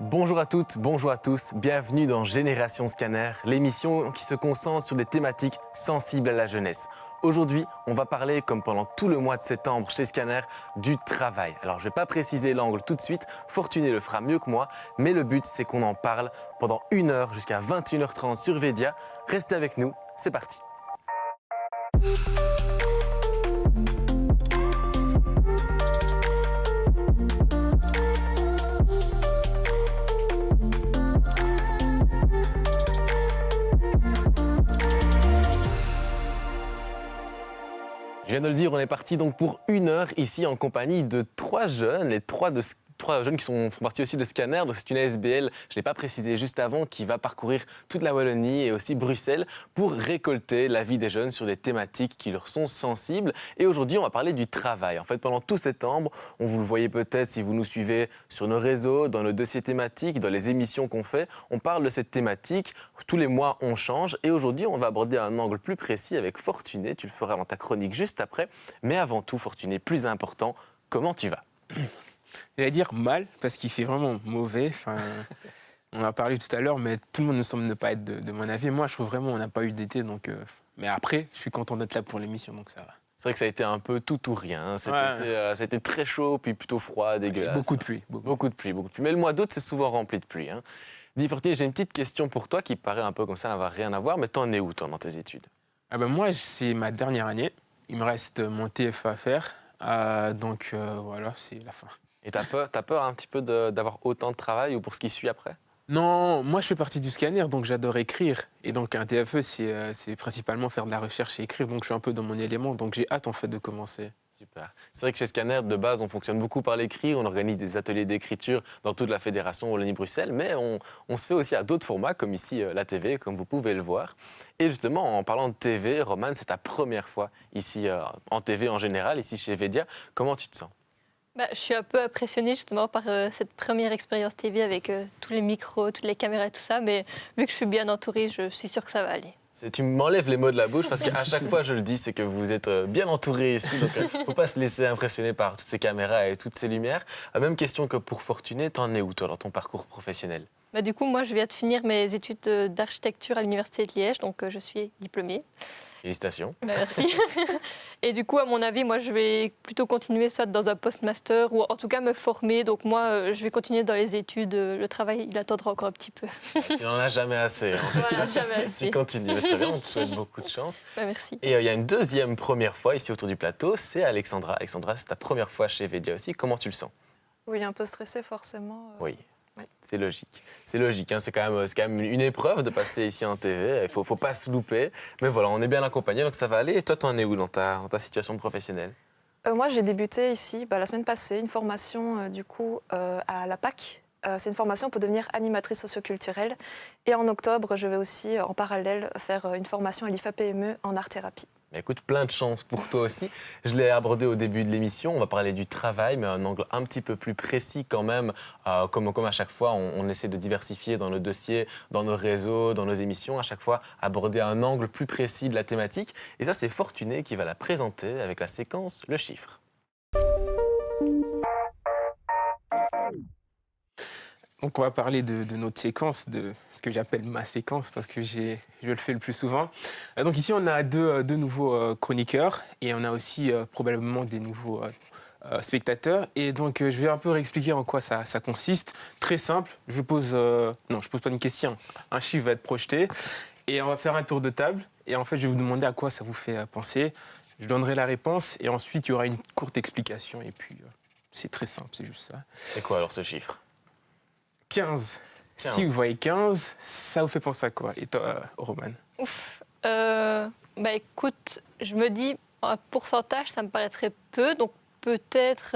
Bonjour à toutes, bonjour à tous, bienvenue dans Génération Scanner, l'émission qui se concentre sur des thématiques sensibles à la jeunesse. Aujourd'hui, on va parler, comme pendant tout le mois de septembre chez Scanner, du travail. Alors, je ne vais pas préciser l'angle tout de suite, Fortuné le fera mieux que moi, mais le but, c'est qu'on en parle pendant 1 heure jusqu'à 21h30 sur Vedia. Restez avec nous, c'est parti. Je viens de le dire, on est parti donc pour 1 heure ici en compagnie de 3 jeunes, trois jeunes qui font partie aussi de Scanner. Donc c'est une ASBL, je ne l'ai pas précisé juste avant, qui va parcourir toute la Wallonie et aussi Bruxelles pour récolter l'avis des jeunes sur des thématiques qui leur sont sensibles. Et aujourd'hui, on va parler du travail. En fait, pendant tout septembre, on vous le voyez peut-être si vous nous suivez sur nos réseaux, dans nos dossiers thématiques, dans les émissions qu'on fait, on parle de cette thématique. Tous les mois, on change. Et aujourd'hui, on va aborder un angle plus précis avec Fortuné. Tu le feras dans ta chronique juste après. Mais avant tout, Fortuné, plus important, comment tu vas ? J'allais dire mal, parce qu'il fait vraiment mauvais. Enfin, on en a parlé tout à l'heure, mais tout le monde ne semble ne pas être de mon avis. Moi, je trouve vraiment qu'on n'a pas eu d'été. Mais après, je suis content d'être là pour l'émission, donc ça va. C'est vrai que ça a été un peu tout ou rien. Ça a été très chaud, puis plutôt froid, dégueulasse. Beaucoup de pluie. Beaucoup de pluie. Mais le mois d'août, c'est souvent rempli de pluie. Dis, Fortuné, j'ai une petite question pour toi qui paraît un peu comme ça, n'avoir rien à voir, mais t'en es où, toi, dans tes études ? Moi, c'est ma dernière année. Il me reste mon TFA à faire. Voilà, c'est la fin. Et t'as peur un petit peu d'avoir autant de travail ou pour ce qui suit après ? Non, moi, je fais partie du Scanner, donc j'adore écrire. Et donc, un TFE, c'est principalement faire de la recherche et écrire. Donc, je suis un peu dans mon élément. Donc, j'ai hâte, en fait, de commencer. Super. C'est vrai que chez Scanner, de base, on fonctionne beaucoup par l'écrit. On organise des ateliers d'écriture dans toute la fédération Wallonie-Bruxelles, mais on se fait aussi à d'autres formats, comme ici la TV, comme vous pouvez le voir. Et justement, en parlant de TV, Romane, c'est ta première fois ici en TV en général, ici chez Vedia. Comment tu te sens ? Je suis un peu impressionnée justement par cette première expérience TV avec tous les micros, toutes les caméras et tout ça, mais vu que je suis bien entourée, je suis sûre que ça va aller. Tu m'enlèves les mots de la bouche parce qu'à chaque fois je le dis, c'est que vous êtes bien entouré ici, donc il ne faut pas se laisser impressionner par toutes ces caméras et toutes ces lumières. Même question que pour Fortuné, t'en es où toi dans ton parcours professionnel ? Du coup, moi je viens de finir mes études d'architecture à l'Université de Liège, donc je suis diplômée. Félicitations. Merci. Et du coup, à mon avis, moi je vais plutôt continuer soit dans un post-master ou en tout cas me former. Donc moi, je vais continuer dans les études. Le travail, il attendra encore un petit peu. Tu n'en as jamais assez. Voilà, jamais assez. Tu continues, c'est vrai, on te souhaite beaucoup de chance. Merci. Et il y a une deuxième première fois ici autour du plateau, c'est Alexandra. Alexandra, c'est ta première fois chez Vedia aussi. Comment tu le sens ? Oui, un peu stressée forcément. Oui. Oui. C'est logique. C'est logique, c'est quand même une épreuve de passer ici en TV. Il faut pas se louper. Mais voilà, on est bien accompagnés, donc ça va aller. Et toi, t'en es où dans ta situation professionnelle ? Moi, j'ai débuté ici la semaine passée une formation à la PAC. C'est une formation pour devenir animatrice socioculturelle. Et en octobre, je vais aussi, en parallèle, faire une formation à l'IFA-PME en art-thérapie. Écoute, plein de chance pour toi aussi. Je l'ai abordé au début de l'émission, on va parler du travail, mais un angle un petit peu plus précis quand même. Comme à chaque fois, on essaie de diversifier dans nos dossiers, dans nos réseaux, dans nos émissions, à chaque fois aborder un angle plus précis de la thématique. Et ça, c'est Fortuné qui va la présenter avec la séquence Le Chiffre. Donc, on va parler de notre séquence, de ce que j'appelle ma séquence, parce que je le fais le plus souvent. Donc ici, on a deux nouveaux chroniqueurs et on a aussi probablement des nouveaux spectateurs. Et donc, je vais un peu réexpliquer en quoi ça consiste. Très simple, je pose pas une question. Un chiffre va être projeté et on va faire un tour de table. Et en fait, je vais vous demander à quoi ça vous fait penser. Je donnerai la réponse et ensuite, il y aura une courte explication. Et puis, c'est très simple, c'est juste ça. C'est quoi alors ce chiffre ? 15. Si vous voyez 15, ça vous fait penser à quoi ? Et toi, Romane ? Écoute, je me dis, un pourcentage, ça me paraîtrait peu. Donc peut-être,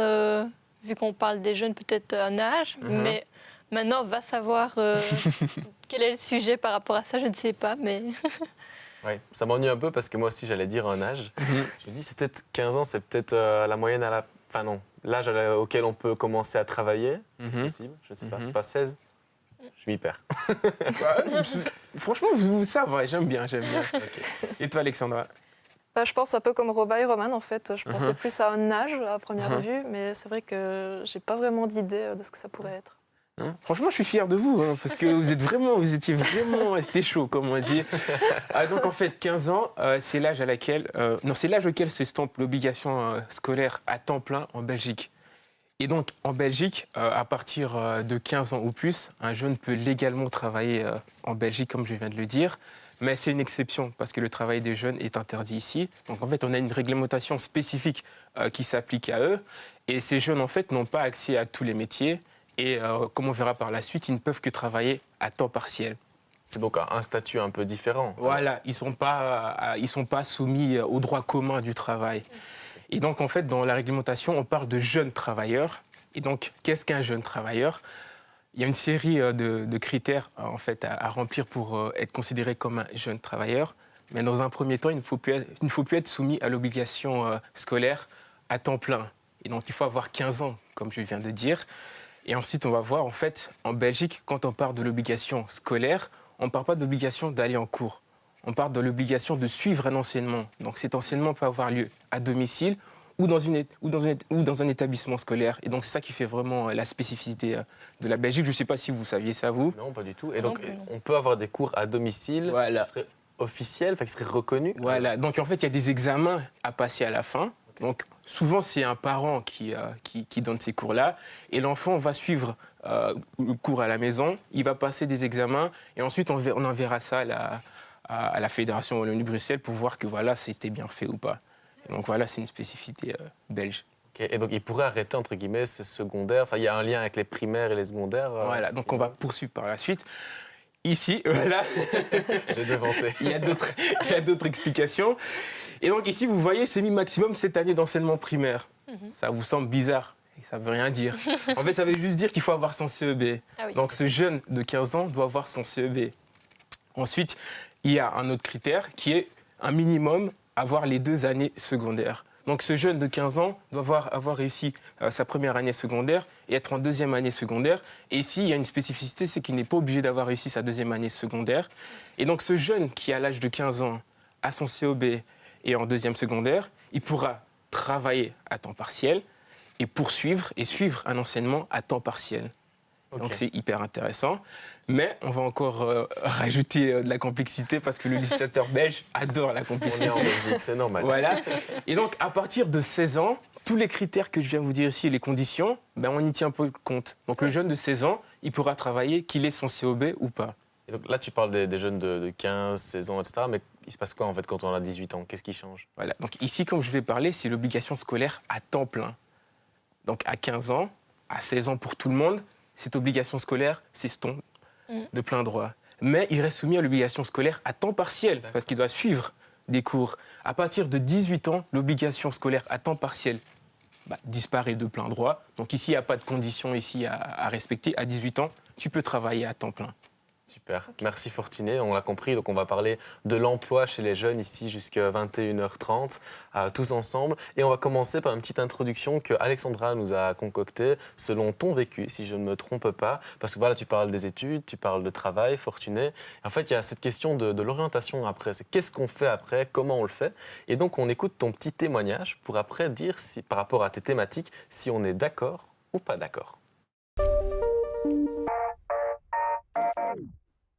vu qu'on parle des jeunes, peut-être un âge. Mais maintenant, va savoir quel est le sujet par rapport à ça, je ne sais pas. Mais... Oui, ça m'ennuie un peu parce que moi aussi, j'allais dire un âge. Je me dis, c'est peut-être 15 ans, c'est peut-être la moyenne à la... Enfin non, l'âge auquel on peut commencer à travailler, c'est possible, je ne sais pas, c'est pas 16 ? Je m'y perds. Franchement, vous savez, j'aime bien. Okay. Et toi, Alexandra ? Je pense un peu comme Roba et Roman, en fait. Je pensais plus à un âge à première vue, mais c'est vrai que j'ai pas vraiment d'idée de ce que ça pourrait être. Hein, franchement, je suis fier de vous, hein, parce que c'était chaud, comme on dit. Donc en fait, 15 ans, c'est l'âge c'est l'âge auquel s'estompe l'obligation scolaire à temps plein en Belgique. Et donc en Belgique, à partir de 15 ans ou plus, un jeune peut légalement travailler en Belgique, comme je viens de le dire. Mais c'est une exception, parce que le travail des jeunes est interdit ici. Donc en fait, on a une réglementation spécifique qui s'applique à eux. Et ces jeunes, en fait, n'ont pas accès à tous les métiers. Et comme on verra par la suite, ils ne peuvent que travailler à temps partiel. C'est donc un statut un peu différent. Voilà, ils sont pas soumis au droit commun du travail. Et donc, en fait, dans la réglementation, on parle de jeunes travailleurs. Et donc, qu'est-ce qu'un jeune travailleur ? Il y a une série de critères en fait, à remplir pour être considéré comme un jeune travailleur. Mais dans un premier temps, il ne faut plus être soumis à l'obligation scolaire à temps plein. Et donc, il faut avoir 15 ans, comme je viens de dire. Et ensuite, on va voir, en fait, en Belgique, quand on parle de l'obligation scolaire, on ne parle pas de l'obligation d'aller en cours. On parle de l'obligation de suivre un enseignement. Donc cet enseignement peut avoir lieu à domicile ou dans un établissement scolaire. Et donc c'est ça qui fait vraiment la spécificité de la Belgique. Je ne sais pas si vous saviez ça, vous. Non, pas du tout. Et donc, on peut avoir des cours à domicile Voilà. qui seraient officiels, qui seraient reconnus. Voilà. Donc en fait, il y a des examens à passer à la fin. Okay. Donc souvent, c'est un parent qui donne ces cours-là. Et l'enfant va suivre le cours à la maison. Il va passer des examens. Et ensuite, on enverra ça à la Fédération Wallonie-Bruxelles pour voir que voilà, c'était bien fait ou pas. Et donc voilà, c'est une spécificité belge. Okay. Et donc il pourrait arrêter, entre guillemets, ces secondaires. Enfin, il y a un lien avec les primaires et les secondaires. Voilà, donc on va poursuivre par la suite. Ici, voilà. J'ai devancé. Il y a d'autres explications. Et donc ici, vous voyez, c'est mis maximum 7 années d'enseignement primaire. Ça vous semble bizarre et ça ne veut rien dire. En fait, ça veut juste dire qu'il faut avoir son CEB. Ah oui. Donc ce jeune de 15 ans doit avoir son CEB. Ensuite, il y a un autre critère qui est un minimum avoir les 2 années secondaires. Donc ce jeune de 15 ans doit avoir réussi sa première année secondaire et être en deuxième année secondaire. Et ici, il y a une spécificité, c'est qu'il n'est pas obligé d'avoir réussi sa deuxième année secondaire. Et donc ce jeune qui, à l'âge de 15 ans, a son CEB et en deuxième secondaire, il pourra travailler à temps partiel et poursuivre et suivre un enseignement à temps partiel. Okay. Donc c'est hyper intéressant. Mais on va encore rajouter de la complexité parce que le législateur belge adore la complexité. On est en Belgique, c'est normal. Voilà. Et donc à partir de 16 ans, tous les critères que je viens de vous dire ici, les conditions, on y tient un peu compte. Donc le jeune de 16 ans, il pourra travailler qu'il ait son CEB ou pas. Et donc là, tu parles des jeunes de 15, 16 ans, etc. Mais il se passe quoi en fait quand on a 18 ans ? Qu'est-ce qui change ? Voilà. Donc ici, comme je vais parler, c'est l'obligation scolaire à temps plein. Donc à 15 ans, à 16 ans pour tout le monde, cette obligation scolaire s'estompe de plein droit. Mais il reste soumis à l'obligation scolaire à temps partiel, parce qu'il doit suivre des cours. À partir de 18 ans, l'obligation scolaire à temps partiel disparaît de plein droit. Donc ici, il n'y a pas de conditions ici à respecter. À 18 ans, tu peux travailler à temps plein. Super. Okay. Merci Fortuné, on l'a compris. Donc on va parler de l'emploi chez les jeunes ici jusqu'à 21h30, tous ensemble. Et on va commencer par une petite introduction que Alexandra nous a concoctée selon ton vécu, si je ne me trompe pas. Parce que voilà, tu parles des études, tu parles de travail, Fortuné. En fait, il y a cette question de l'orientation après. C'est qu'est-ce qu'on fait après, comment on le fait. Et donc on écoute ton petit témoignage pour après dire, par rapport à tes thématiques, si on est d'accord ou pas d'accord.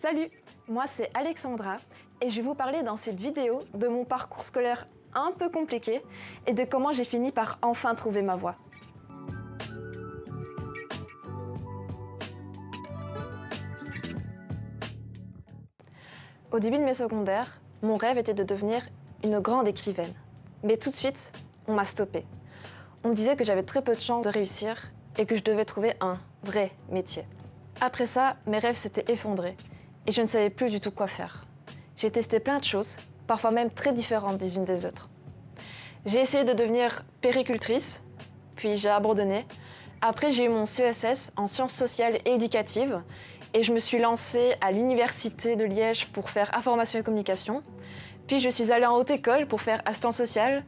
Salut, moi c'est Alexandra et je vais vous parler dans cette vidéo de mon parcours scolaire un peu compliqué et de comment j'ai fini par enfin trouver ma voie. Au début de mes secondaires, mon rêve était de devenir une grande écrivaine. Mais tout de suite, on m'a stoppée. On me disait que j'avais très peu de chances de réussir et que je devais trouver un vrai métier. Après ça, mes rêves s'étaient effondrés. Et je ne savais plus du tout quoi faire. J'ai testé plein de choses, parfois même très différentes les unes des autres. J'ai essayé de devenir puéricultrice, puis j'ai abandonné. Après, j'ai eu mon CESS en sciences sociales et éducatives et je me suis lancée à l'université de Liège pour faire information et communication. Puis je suis allée en haute école pour faire assistance sociale.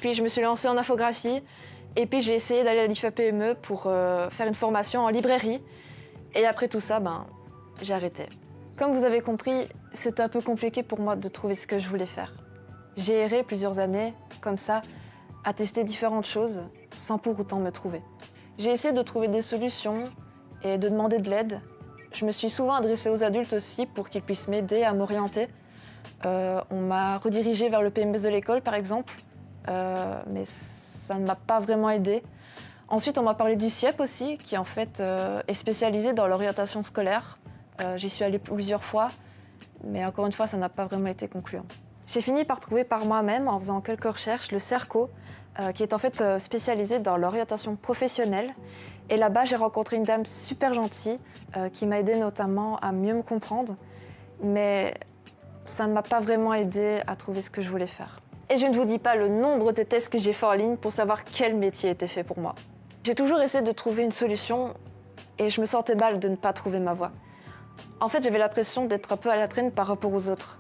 Puis je me suis lancée en infographie et puis j'ai essayé d'aller à l'IFAPME pour faire une formation en librairie. Et après tout ça, j'ai arrêté. Comme vous avez compris, c'est un peu compliqué pour moi de trouver ce que je voulais faire. J'ai erré plusieurs années, comme ça, à tester différentes choses, sans pour autant me trouver. J'ai essayé de trouver des solutions, et de demander de l'aide. Je me suis souvent adressée aux adultes aussi pour qu'ils puissent m'aider à m'orienter. On m'a redirigée vers le PMS de l'école, par exemple, mais ça ne m'a pas vraiment aidée. Ensuite, on m'a parlé du CIEP aussi, qui en fait est spécialisé dans l'orientation scolaire. J'y suis allée plusieurs fois, mais encore une fois, ça n'a pas vraiment été concluant. J'ai fini par trouver par moi-même, en faisant quelques recherches, le CERCO, qui est en fait spécialisé dans l'orientation professionnelle. Et là-bas, j'ai rencontré une dame super gentille qui m'a aidée notamment à mieux me comprendre. Mais ça ne m'a pas vraiment aidée à trouver ce que je voulais faire. Et je ne vous dis pas le nombre de tests que j'ai fait en ligne pour savoir quel métier était fait pour moi. J'ai toujours essayé de trouver une solution et je me sentais mal de ne pas trouver ma voie. En fait, j'avais l'impression d'être un peu à la traîne par rapport aux autres.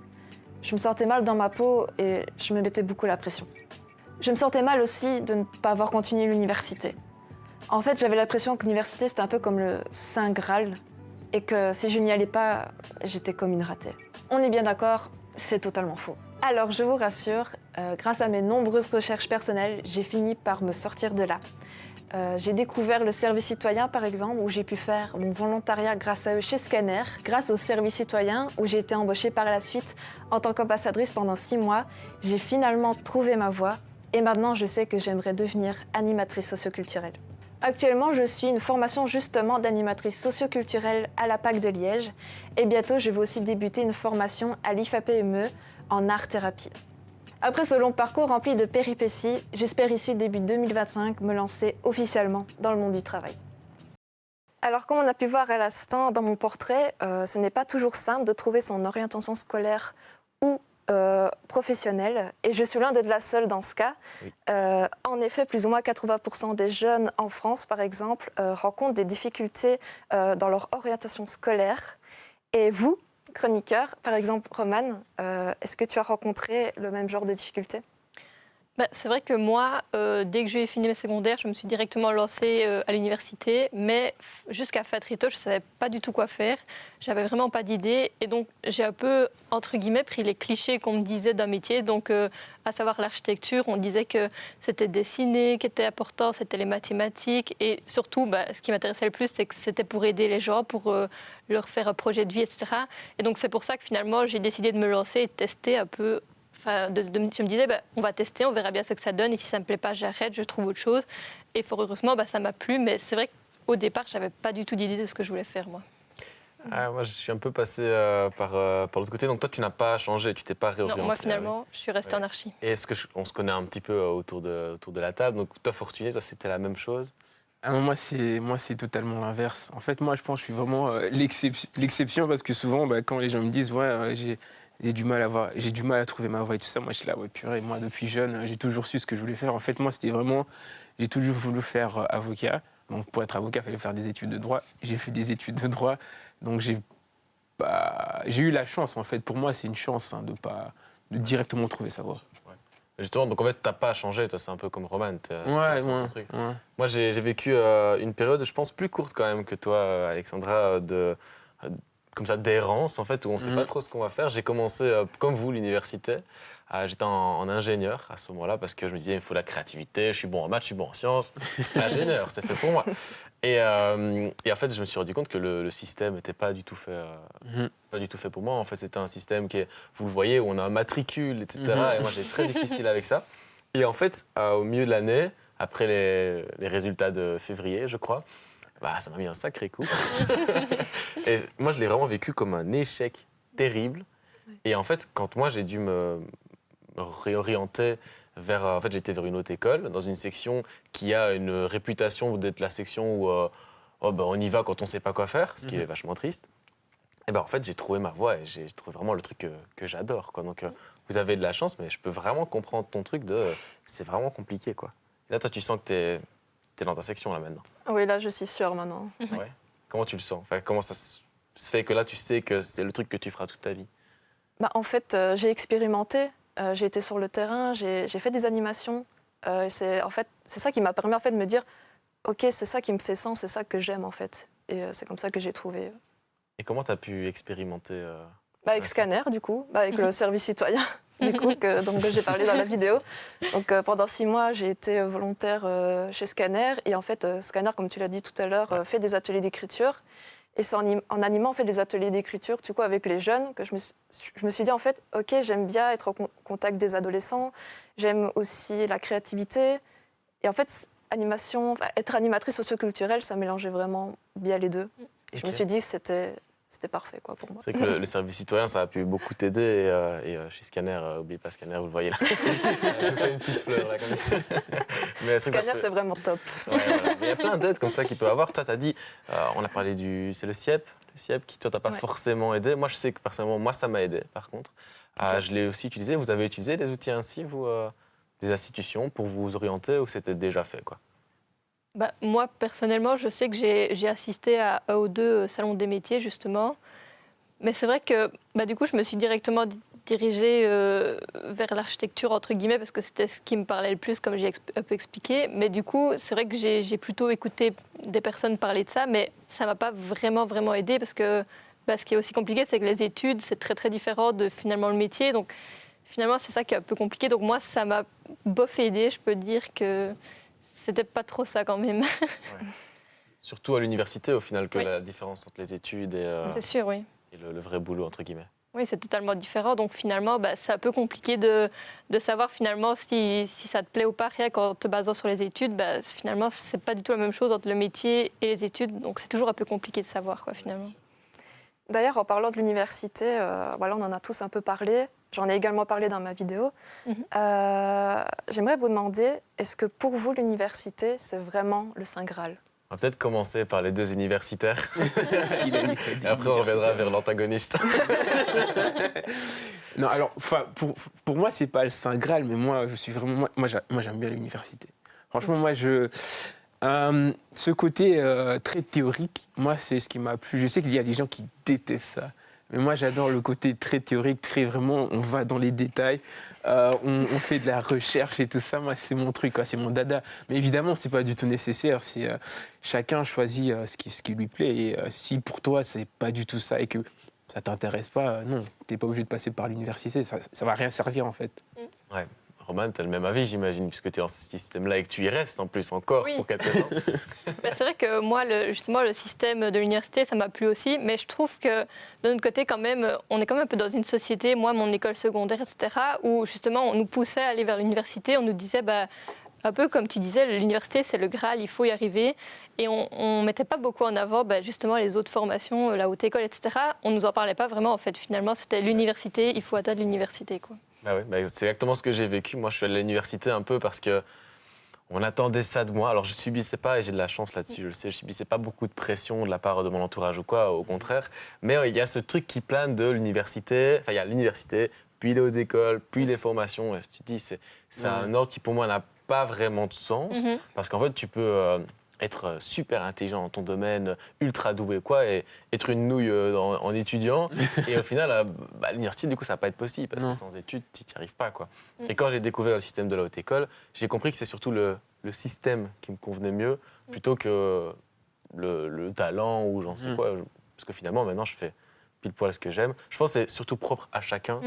Je me sentais mal dans ma peau et je me mettais beaucoup la pression. Je me sentais mal aussi de ne pas avoir continué l'université. En fait, j'avais l'impression que l'université, c'était un peu comme le Saint Graal et que si je n'y allais pas, j'étais comme une ratée. On est bien d'accord, c'est totalement faux. Alors, je vous rassure, grâce à mes nombreuses recherches personnelles, j'ai fini par me sortir de là. J'ai découvert le service citoyen, par exemple, où j'ai pu faire mon volontariat grâce à eux chez Scanner. Grâce au service citoyen, où j'ai été embauchée par la suite en tant qu'ambassadrice pendant 6 mois, j'ai finalement trouvé ma voie et maintenant je sais que j'aimerais devenir animatrice socioculturelle. Actuellement, je suis une formation justement d'animatrice socioculturelle à la PAC de Liège et bientôt je vais aussi débuter une formation à l'IFAPME en art-thérapie. Après ce long parcours rempli de péripéties, j'espère ici début 2025 me lancer officiellement dans le monde du travail. Alors comme on a pu voir à l'instant dans mon portrait, ce n'est pas toujours simple de trouver son orientation scolaire ou professionnelle et je suis loin d'être la seule dans ce cas. Oui. En effet, plus ou moins 80% des jeunes en France, par exemple, rencontrent des difficultés dans leur orientation scolaire. Et vous, chroniqueur, par exemple, Romane, est-ce que tu as rencontré le même genre de difficultés ? C'est vrai que moi, dès que j'ai fini mes secondaires, je me suis directement lancée à l'université, mais jusqu'à Fatrito, je ne savais pas du tout quoi faire. J'avais vraiment pas d'idée et donc j'ai un peu, entre guillemets, pris les clichés qu'on me disait d'un métier. Donc, à savoir l'architecture, on disait que c'était dessiner qui était important, c'était les mathématiques et surtout, ce qui m'intéressait le plus, c'est que c'était pour aider les gens, pour leur faire un projet de vie, etc. Et donc, c'est pour ça que finalement, j'ai décidé de me lancer et de tester un peu. Je me disais, on va tester, on verra bien ce que ça donne. Et si ça ne me plaît pas, j'arrête, je trouve autre chose. Et fort heureusement, ça m'a plu. Mais c'est vrai qu'au départ, je n'avais pas du tout d'idée de ce que je voulais faire, moi. Moi, je suis un peu passé par l'autre côté. Donc toi, tu n'as pas changé, tu t'es pas réorienté. Non, moi, finalement, je suis restée en archi. Et est-ce qu'on se connaît un petit peu autour de la table? Donc toi, Fortuné, toi, c'était la même chose? Moi, c'est totalement l'inverse. En fait, moi, je pense que je suis vraiment l'exception parce que souvent, quand les gens me disent « ouais, j'ai du mal à trouver ma voie et tout ça », moi, je suis là « ouais, purée, moi, depuis jeune, j'ai toujours su ce que je voulais faire ». En fait, moi, c'était vraiment... J'ai toujours voulu faire avocat. Donc, pour être avocat, il fallait faire des études de droit. J'ai fait des études de droit. Donc, j'ai eu la chance, en fait. Pour moi, c'est une chance de directement trouver sa voie. Justement, donc en fait, t'as pas changé, toi, c'est un peu comme Romane. Ouais. Moi, j'ai vécu une période, je pense, plus courte quand même que toi, Alexandra, comme ça, d'errance, en fait, où on ne sait pas trop ce qu'on va faire. J'ai commencé, comme vous, l'université. J'étais en ingénieur à ce moment-là, parce que je me disais, il faut la créativité, je suis bon en maths, je suis bon en sciences. Ingénieur, c'est fait pour moi. Et en fait, je me suis rendu compte que le système n'était pas du tout fait, pas du tout fait pour moi. En fait, c'était un système qui est, vous le voyez, où on a un matricule, etc. Et moi, j'ai très difficile avec ça. Et en fait, au milieu de l'année, après les résultats de février, je crois, ça m'a mis un sacré coup. Et moi, je l'ai vraiment vécu comme un échec terrible. Et en fait, quand moi, j'ai dû me réorienter vers... En fait, j'étais vers une autre école, dans une section qui a une réputation d'être la section où on y va quand on ne sait pas quoi faire, ce qui est vachement triste. Et en fait, j'ai trouvé ma voie et j'ai trouvé vraiment le truc que j'adore, quoi. Donc, vous avez de la chance, mais je peux vraiment comprendre ton truc de... c'est vraiment compliqué, quoi. Et là, toi, tu sens que t'es dans ta section, là, maintenant. Oui, là, je suis sûre, maintenant. Ouais. Comment tu le sens? Enfin, comment ça se fait que là, tu sais que c'est le truc que tu feras toute ta vie? En fait, j'ai expérimenté. J'ai été sur le terrain, j'ai fait des animations. C'est ça qui m'a permis en fait, de me dire « Ok, c'est ça qui me fait sens, c'est ça que j'aime, en fait. » Et c'est comme ça que j'ai trouvé. Et comment tu as pu expérimenter avec Scanner, du coup, avec le service citoyen. du coup, dont j'ai parlé dans la vidéo. Donc pendant 6 mois, j'ai été volontaire chez Scanner. Et en fait, Scanner, comme tu l'as dit tout à l'heure, fait des ateliers d'écriture. Et c'est en animant, on fait des ateliers d'écriture, du coup, avec les jeunes, que je me suis dit, en fait, OK, j'aime bien être au contact des adolescents. J'aime aussi la créativité. Et en fait, être animatrice socioculturelle, ça mélangeait vraiment bien les deux. Et je me suis dit que c'était parfait pour moi. C'est vrai que le service citoyen, ça a pu beaucoup t'aider. Et chez Scanner, n'oubliez pas Scanner, vous le voyez là. Je fais une petite fleur là, comme ça. Mais Scanner, c'est vraiment top. Ouais, voilà. Il y a plein d'aides comme ça qu'il peut avoir. Toi, tu as dit, on a parlé c'est le CIEP qui, toi, t'a pas forcément aidé. Moi, je sais que personnellement, moi, ça m'a aidé, par contre. Je l'ai aussi utilisé. Vous avez utilisé des outils ainsi, vous, des institutions, pour vous orienter, ou c'était déjà fait, quoi? Moi, personnellement, je sais que j'ai assisté à un ou deux salons des métiers, justement. Mais c'est vrai que du coup, je me suis directement dirigée vers l'architecture, entre guillemets, parce que c'était ce qui me parlait le plus, comme j'ai un peu expliqué. Mais du coup, c'est vrai que j'ai plutôt écouté des personnes parler de ça, mais ça ne m'a pas vraiment aidé, parce que ce qui est aussi compliqué, c'est que les études, c'est très différent de finalement le métier. Donc, finalement, c'est ça qui est un peu compliqué. Donc, moi, ça m'a bof aidé, je peux dire que c'était pas trop ça quand même. Ouais. Surtout à l'université, au final, que la différence entre les études C'est sûr, oui. Et le vrai boulot, entre guillemets. Oui, c'est totalement différent. Donc finalement, c'est un peu compliqué de savoir finalement si ça te plaît ou pas. Rien qu'en te basant sur les études, finalement, c'est pas du tout la même chose entre le métier et les études. Donc c'est toujours un peu compliqué de savoir, finalement. D'ailleurs, en parlant de l'université, on en a tous un peu parlé. J'en ai également parlé dans ma vidéo. J'aimerais vous demander, est-ce que pour vous, l'université, c'est vraiment le Saint Graal ? On va peut-être commencer par les deux universitaires. Et après, on reviendra vers l'antagoniste. Non, alors, pour moi, c'est pas le Saint Graal, mais moi, je suis vraiment. Moi, j'aime bien l'université. Franchement, moi, ce côté très théorique, moi, c'est ce qui m'a plu. Je sais qu'il y a des gens qui détestent ça. Mais moi, j'adore le côté très théorique, très vraiment, on va dans les détails, on fait de la recherche et tout ça. Moi, c'est mon truc, c'est mon dada. Mais évidemment, c'est pas du tout nécessaire. Chacun choisit ce qui lui plaît. Et si pour toi, c'est pas du tout ça et que ça t'intéresse pas, non, t'es pas obligé de passer par l'université. Ça va rien servir, en fait. Ouais. Roman, tu as le même avis, j'imagine, puisque tu es dans ce système-là et que tu y restes en plus encore pour quelques temps. C'est vrai que moi, justement, le système de l'université, ça m'a plu aussi. Mais je trouve que, de notre côté, quand même, on est quand même un peu dans une société, moi, mon école secondaire, etc., où justement, on nous poussait à aller vers l'université. On nous disait, un peu comme tu disais, l'université, c'est le Graal, il faut y arriver. Et on ne mettait pas beaucoup en avant, justement, les autres formations, la haute école, etc. On ne nous en parlait pas vraiment, en fait. Finalement, c'était l'université, il faut atteindre l'université, quoi. C'est exactement ce que j'ai vécu. Moi, je suis allé à l'université un peu parce qu'on attendait ça de moi. Alors, je ne subissais pas, et j'ai de la chance là-dessus, je le sais, je ne subissais pas beaucoup de pression de la part de mon entourage ou quoi, au contraire. Mais il y a ce truc qui plane de l'université. Enfin, il y a l'université, puis les hautes écoles, puis les formations. Et tu te dis, c'est un ordre qui, pour moi, n'a pas vraiment de sens. Parce qu'en fait, tu peux être super intelligent dans ton domaine, ultra doué, et être une nouille en étudiant. Et au final, l'université, du coup, ça va pas être possible, parce que sans études, tu n'y arrives pas, Et quand j'ai découvert le système de la haute école, j'ai compris que c'est surtout le système qui me convenait mieux, plutôt que le talent ou j'en sais quoi. Parce que finalement, maintenant, je fais pile poil ce que j'aime. Je pense que c'est surtout propre à chacun,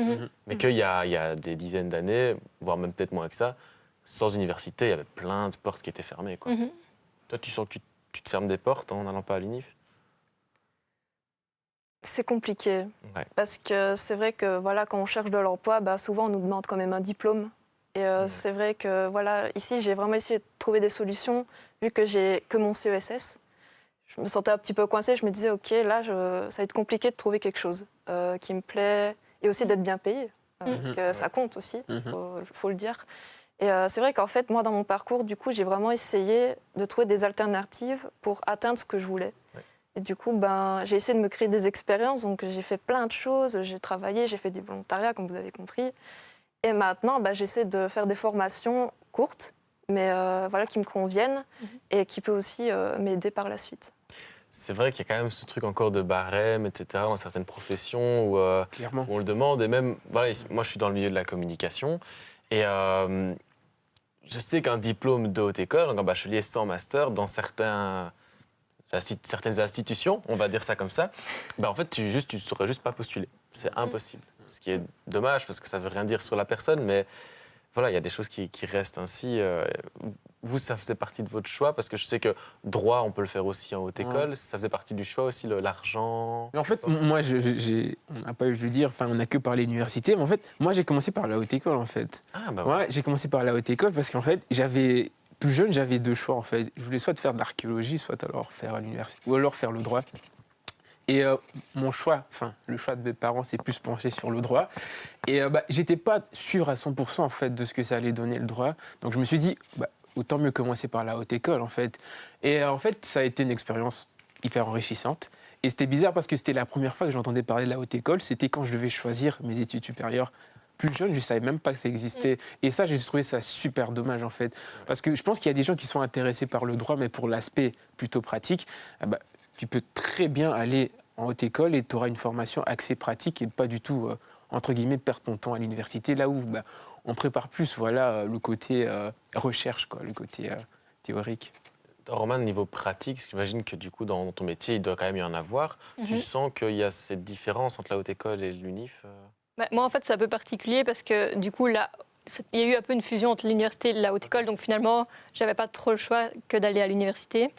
mais qu'il y a des dizaines d'années, voire même peut-être moins que ça, sans université, il y avait plein de portes qui étaient fermées, Toi, tu sens que tu te fermes des portes en n'allant pas à l'UNIF ? C'est compliqué, parce que c'est vrai que quand on cherche de l'emploi, souvent on nous demande quand même un diplôme. Et c'est vrai que ici, j'ai vraiment essayé de trouver des solutions, vu que j'ai que mon CESS. Je me sentais un petit peu coincée, je me disais, OK, là, ça va être compliqué de trouver quelque chose qui me plaît, et aussi d'être bien payé, parce que ça compte aussi, faut le dire. Et c'est vrai qu'en fait, moi, dans mon parcours, du coup, j'ai vraiment essayé de trouver des alternatives pour atteindre ce que je voulais. Et du coup, j'ai essayé de me créer des expériences. Donc, j'ai fait plein de choses. J'ai travaillé, j'ai fait du volontariat, comme vous avez compris. Et maintenant, j'essaie de faire des formations courtes, mais qui me conviennent et qui peuvent aussi m'aider par la suite. C'est vrai qu'il y a quand même ce truc encore de barème, etc., dans certaines professions où on le demande. Et même, moi, je suis dans le milieu de la communication. Et je sais qu'un diplôme de haute école, donc un bachelier sans master, dans certaines institutions, on va dire ça comme ça, en fait, tu ne saurais juste pas postuler. C'est impossible. ce qui est dommage parce que ça veut rien dire sur la personne, mais voilà, il y a des choses qui restent ainsi. Vous, ça faisait partie de votre choix parce que je sais que droit, on peut le faire aussi en haute école. Ça faisait partie du choix aussi, l'argent. Mais en fait, moi, on n'a pas eu le dire, enfin, on n'a que parlé d'université, mais en fait, moi, j'ai commencé par la haute école, en fait. Ah, bah Ouais, j'ai commencé par la haute école parce qu'en fait, plus jeune, j'avais deux choix, en fait. Je voulais soit faire de l'archéologie, soit alors faire à l'université, ou alors faire le droit. Et mon choix, enfin, le choix de mes parents s'est plus penché sur le droit. Et j'étais pas sûr à 100% en fait de ce que ça allait donner le droit. Donc je me suis dit, autant mieux commencer par la haute école en fait. Et en fait, ça a été une expérience hyper enrichissante. Et c'était bizarre parce que c'était la première fois que j'entendais parler de la haute école. C'était quand je devais choisir mes études supérieures. Plus jeune, je ne savais même pas que ça existait. Et ça, j'ai trouvé ça super dommage en fait. Parce que je pense qu'il y a des gens qui sont intéressés par le droit, mais pour l'aspect plutôt pratique, tu peux très bien aller en haute école et tu auras une formation axée pratique et pas du tout, entre guillemets, perdre ton temps à l'université, là où on prépare plus le côté recherche, quoi, le côté théorique. Roman, niveau pratique, j'imagine que du coup, dans ton métier, il doit quand même y en avoir. Tu sens qu'il y a cette différence entre la haute école et l'UNIF Moi, en fait, c'est un peu particulier parce que du coup, là, il y a eu un peu une fusion entre l'université et la haute école. Donc finalement, je n'avais pas trop le choix que d'aller à l'université.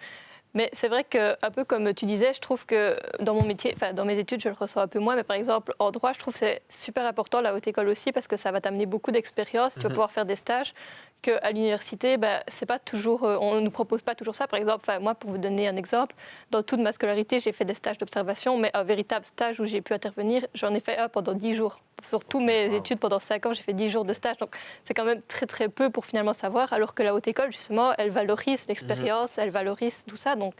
Mais c'est vrai que, un peu comme tu disais, je trouve que dans mon métier, enfin dans mes études, je le ressens un peu moins, mais par exemple en droit, je trouve que c'est super important la haute école aussi parce que ça va t'amener beaucoup d'expérience, tu vas pouvoir faire des stages qu'à l'université, c'est pas toujours, on ne nous propose pas toujours ça. Par exemple, moi, pour vous donner un exemple, dans toute ma scolarité, j'ai fait des stages d'observation, mais un véritable stage où j'ai pu intervenir, j'en ai fait un pendant 10 jours. Sur toutes mes études, pendant 5 ans, j'ai fait 10 jours de stage. Donc, c'est quand même très, très peu pour finalement savoir, alors que la haute école, justement, elle valorise l'expérience, elle valorise tout ça. Donc,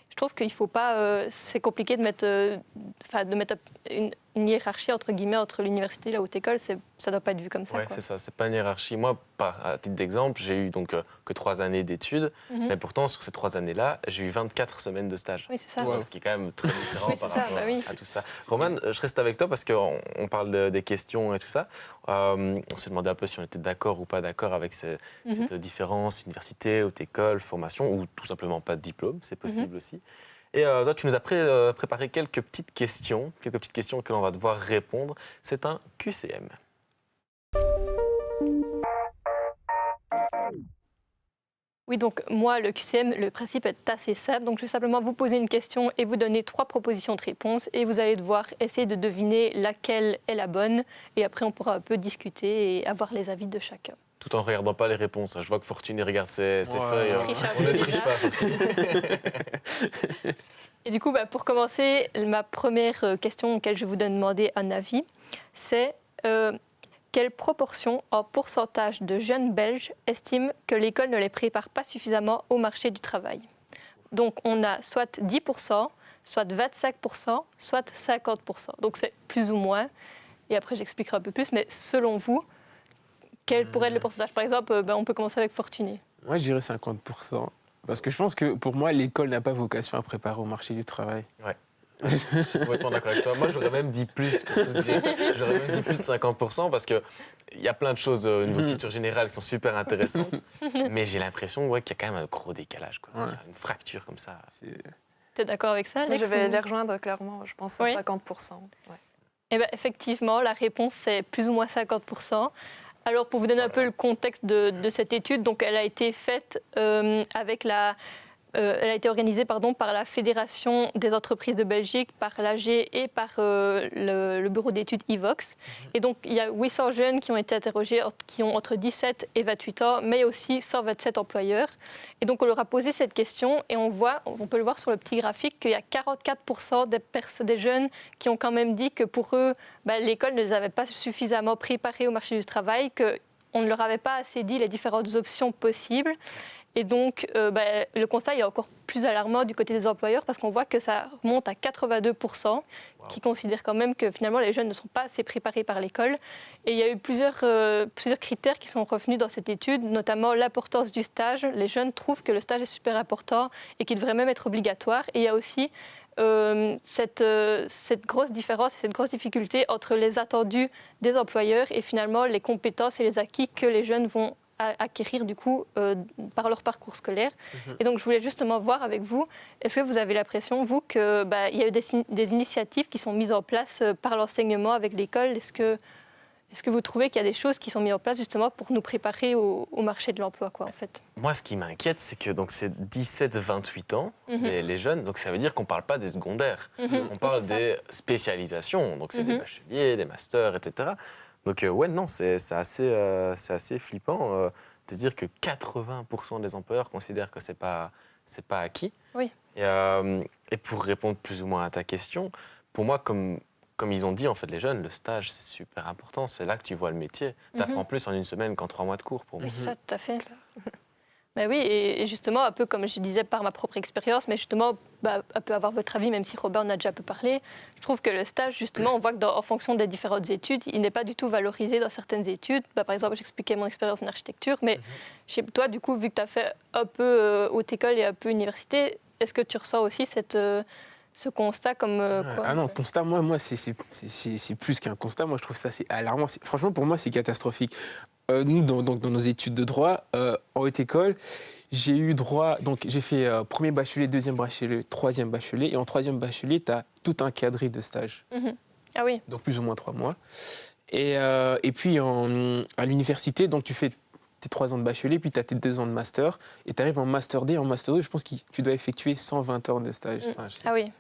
je trouve qu'il ne faut pas... c'est compliqué de mettre une hiérarchie, entre guillemets, entre l'université et la haute école. Ça ne doit pas être vu comme ça. Oui, c'est ça. C'est pas une hiérarchie. Moi, à titre d'exemple, j'ai eu donc que 3 années d'études. Mais pourtant, sur ces 3 années-là, j'ai eu 24 semaines de stage. Oui, c'est ça. Ce qui est quand même très différent par rapport à tout ça. Roman, je reste avec toi parce qu'on parle des questions et tout ça. On s'est demandé un peu si on était d'accord ou pas d'accord avec cette différence, université, haute école, formation, ou tout simplement pas de diplôme, c'est possible aussi. Et toi, tu nous as préparé quelques petites questions que l'on va devoir répondre. C'est un QCM. Oui, donc moi, le QCM, le principe est assez simple. Donc je vais simplement vous poser une question et vous donner 3 propositions de réponse. Et vous allez devoir essayer de deviner laquelle est la bonne. Et après, on pourra un peu discuter et avoir les avis de chacun. Tout en ne regardant pas les réponses. Je vois que Fortuné regarde ses feuilles. On ne triche pas, Fortuné. Et du coup, pour commencer, ma première question auquel je vous donne demander un avis, c'est quelle proportion en pourcentage de jeunes Belges estiment que l'école ne les prépare pas suffisamment au marché du travail? Donc, on a soit 10%, soit 25%, soit 50%. Donc, c'est plus ou moins. Et après, j'expliquerai un peu plus. Mais selon vous, quel pourrait être le pourcentage? Par exemple, on peut commencer avec Fortuné. Moi, je dirais 50%. Parce que je pense que pour moi, l'école n'a pas vocation à préparer au marché du travail. Ouais. Je suis complètement d'accord avec toi. Moi, j'aurais même dit plus, pour tout dire. J'aurais même dit plus de 50% parce qu'il y a plein de choses au niveau de culture générale qui sont super intéressantes. Mais j'ai l'impression qu'il y a quand même un gros décalage, quoi. Ouais. Une fracture comme ça. Tu es d'accord avec ça, Alex? Je vais les rejoindre clairement, je pense à 50%. Ouais. Eh bien, effectivement, la réponse, c'est plus ou moins 50%. Alors, pour vous donner un peu le contexte de cette étude, donc elle a été faite elle a été organisée par la Fédération des entreprises de Belgique, par l'AG et par le bureau d'études IVOX. Et donc, il y a 800 jeunes qui ont été interrogés, qui ont entre 17 et 28 ans, mais aussi 127 employeurs. Et donc, on leur a posé cette question et on peut le voir sur le petit graphique, qu'il y a 44% des jeunes qui ont quand même dit que pour eux, l'école ne les avait pas suffisamment préparés au marché du travail, qu'on ne leur avait pas assez dit les différentes options possibles. Et donc, le constat est encore plus alarmant du côté des employeurs parce qu'on voit que ça monte à 82%, qui considèrent quand même que finalement les jeunes ne sont pas assez préparés par l'école. Et il y a eu plusieurs critères qui sont revenus dans cette étude, notamment l'importance du stage. Les jeunes trouvent que le stage est super important et qu'il devrait même être obligatoire. Et il y a aussi cette grosse différence et cette grosse difficulté entre les attendus des employeurs et finalement les compétences et les acquis que les jeunes vont acquérir du coup par leur parcours scolaire. Et donc je voulais justement voir avec vous, est-ce que vous avez l'impression, vous, qu'il y a eu des initiatives qui sont mises en place par l'enseignement avec l'école? Est-ce que vous trouvez qu'il y a des choses qui sont mises en place justement pour nous préparer au marché de l'emploi, quoi, en fait? Moi, ce qui m'inquiète, c'est que donc, c'est 17-28 ans, les jeunes. Donc, ça veut dire qu'on ne parle pas des secondaires. On parle des spécialisations. Donc, c'est des bacheliers, des masters, etc. Donc, ouais, non, c'est assez flippant de se dire que 80% des employeurs considèrent que ce n'est pas acquis. Oui. Et pour répondre plus ou moins à ta question, pour moi, comme ils ont dit, en fait, les jeunes, le stage, c'est super important. C'est là que tu vois le métier. Tu apprends plus en une semaine qu'en 3 mois de cours, pour moi. Oui, ça, tout à fait. Ben oui, et justement, un peu comme je disais par ma propre expérience, mais justement, un peu avoir votre avis, même si Robert en a déjà un peu parlé, je trouve que le stage, justement, on voit que en fonction des différentes études, il n'est pas du tout valorisé dans certaines études. Par exemple, j'expliquais mon expérience en architecture, mais chez toi, du coup, vu que tu as fait un peu haute école et un peu université, est-ce que tu ressens aussi ce constat comme quoi? Ah non, constat, moi c'est plus qu'un constat. Moi, je trouve ça c'est alarmant. Franchement, pour moi, c'est catastrophique. Nous, dans nos études de droit, en haute école, j'ai eu droit. Donc, j'ai fait premier bachelier, deuxième bachelier, troisième bachelier. Et en troisième bachelier, tu as tout un cadre de stage. Ah oui. Donc, plus ou moins 3 mois. Et puis, à l'université, donc, tu fais tes 3 ans de bachelier, puis tu as tes 2 ans de master. Et tu arrives en master D. En master D, je pense que tu dois effectuer 120 heures de stage. Enfin, Ah oui.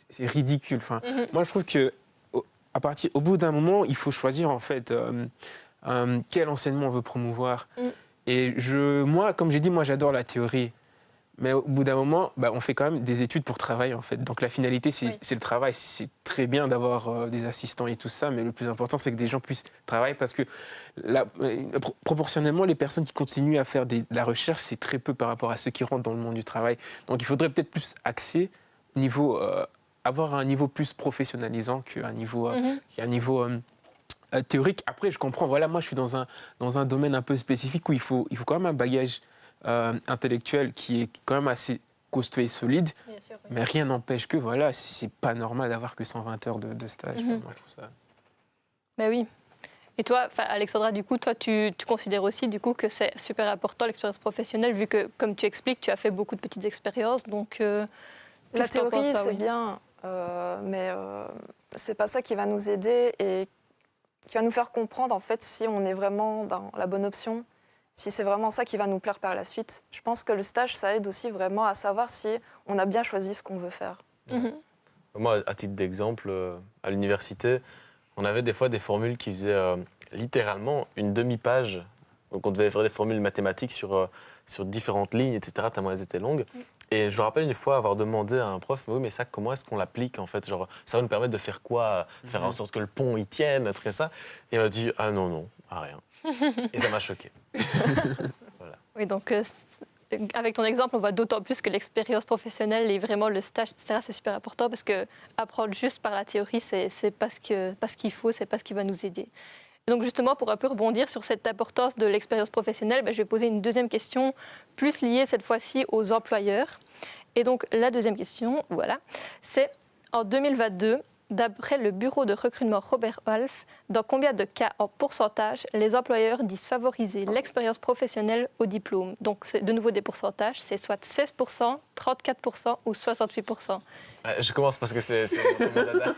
C'est ridicule. Enfin, moi, je trouve que au bout d'un moment, il faut choisir en fait quel enseignement on veut promouvoir. Et moi, comme j'ai dit, moi, j'adore la théorie. Mais au bout d'un moment, on fait quand même des études pour travailler, en fait. Donc la finalité, c'est le travail. C'est très bien d'avoir des assistants et tout ça, mais le plus important, c'est que des gens puissent travailler parce que proportionnellement, les personnes qui continuent à faire de la recherche, c'est très peu par rapport à ceux qui rentrent dans le monde du travail. Donc il faudrait peut-être plus axer avoir un niveau plus professionnalisant qu'un niveau, théorique. Après, je comprends, voilà, moi je suis dans un domaine un peu spécifique où il faut quand même un bagage intellectuel qui est quand même assez costaud et solide, Bien sûr, oui. mais rien n'empêche que, voilà, c'est pas normal d'avoir que 120 heures de stage. Moi, je trouve ça... Ben oui. Et toi, Alexandra, du coup, toi, tu considères aussi du coup, que c'est super important l'expérience professionnelle, vu que, comme tu expliques, tu as fait beaucoup de petites expériences, donc... La théorie, c'est oui. bien, mais c'est pas ça qui va nous aider et qui va nous faire comprendre en fait si on est vraiment dans la bonne option, si c'est vraiment ça qui va nous plaire par la suite. Je pense que le stage, ça aide aussi vraiment à savoir si on a bien choisi ce qu'on veut faire. Moi, à titre d'exemple, à l'université, on avait des fois des formules qui faisaient littéralement une demi-page. Donc on devait faire des formules mathématiques sur différentes lignes, etc., tellement elles étaient longues. Et je me rappelle une fois avoir demandé à un prof, mais oui, mais ça, comment est-ce qu'on l'applique en fait? Genre, ça va nous permettre de faire quoi? Faire en sorte que le pont y tienne, un truc comme ça. Et il m'a dit, ah non, rien. Et ça m'a choqué. Voilà. Oui, donc avec ton exemple, on voit d'autant plus que l'expérience professionnelle et vraiment le stage, etc., c'est super important parce que apprendre juste par la théorie, c'est pas ce qu'il faut, c'est pas ce qui va nous aider. Et donc justement, pour un peu rebondir sur cette importance de l'expérience professionnelle, je vais poser une deuxième question, plus liée cette fois-ci aux employeurs. Et donc la deuxième question, voilà, c'est en 2022, d'après le bureau de recrutement Robert Half, dans combien de cas en pourcentage les employeurs disent favoriser l'expérience professionnelle au diplôme? Donc c'est de nouveau des pourcentages, c'est soit 16%, 34% ou 68%. Je commence parce que c'est mon dada.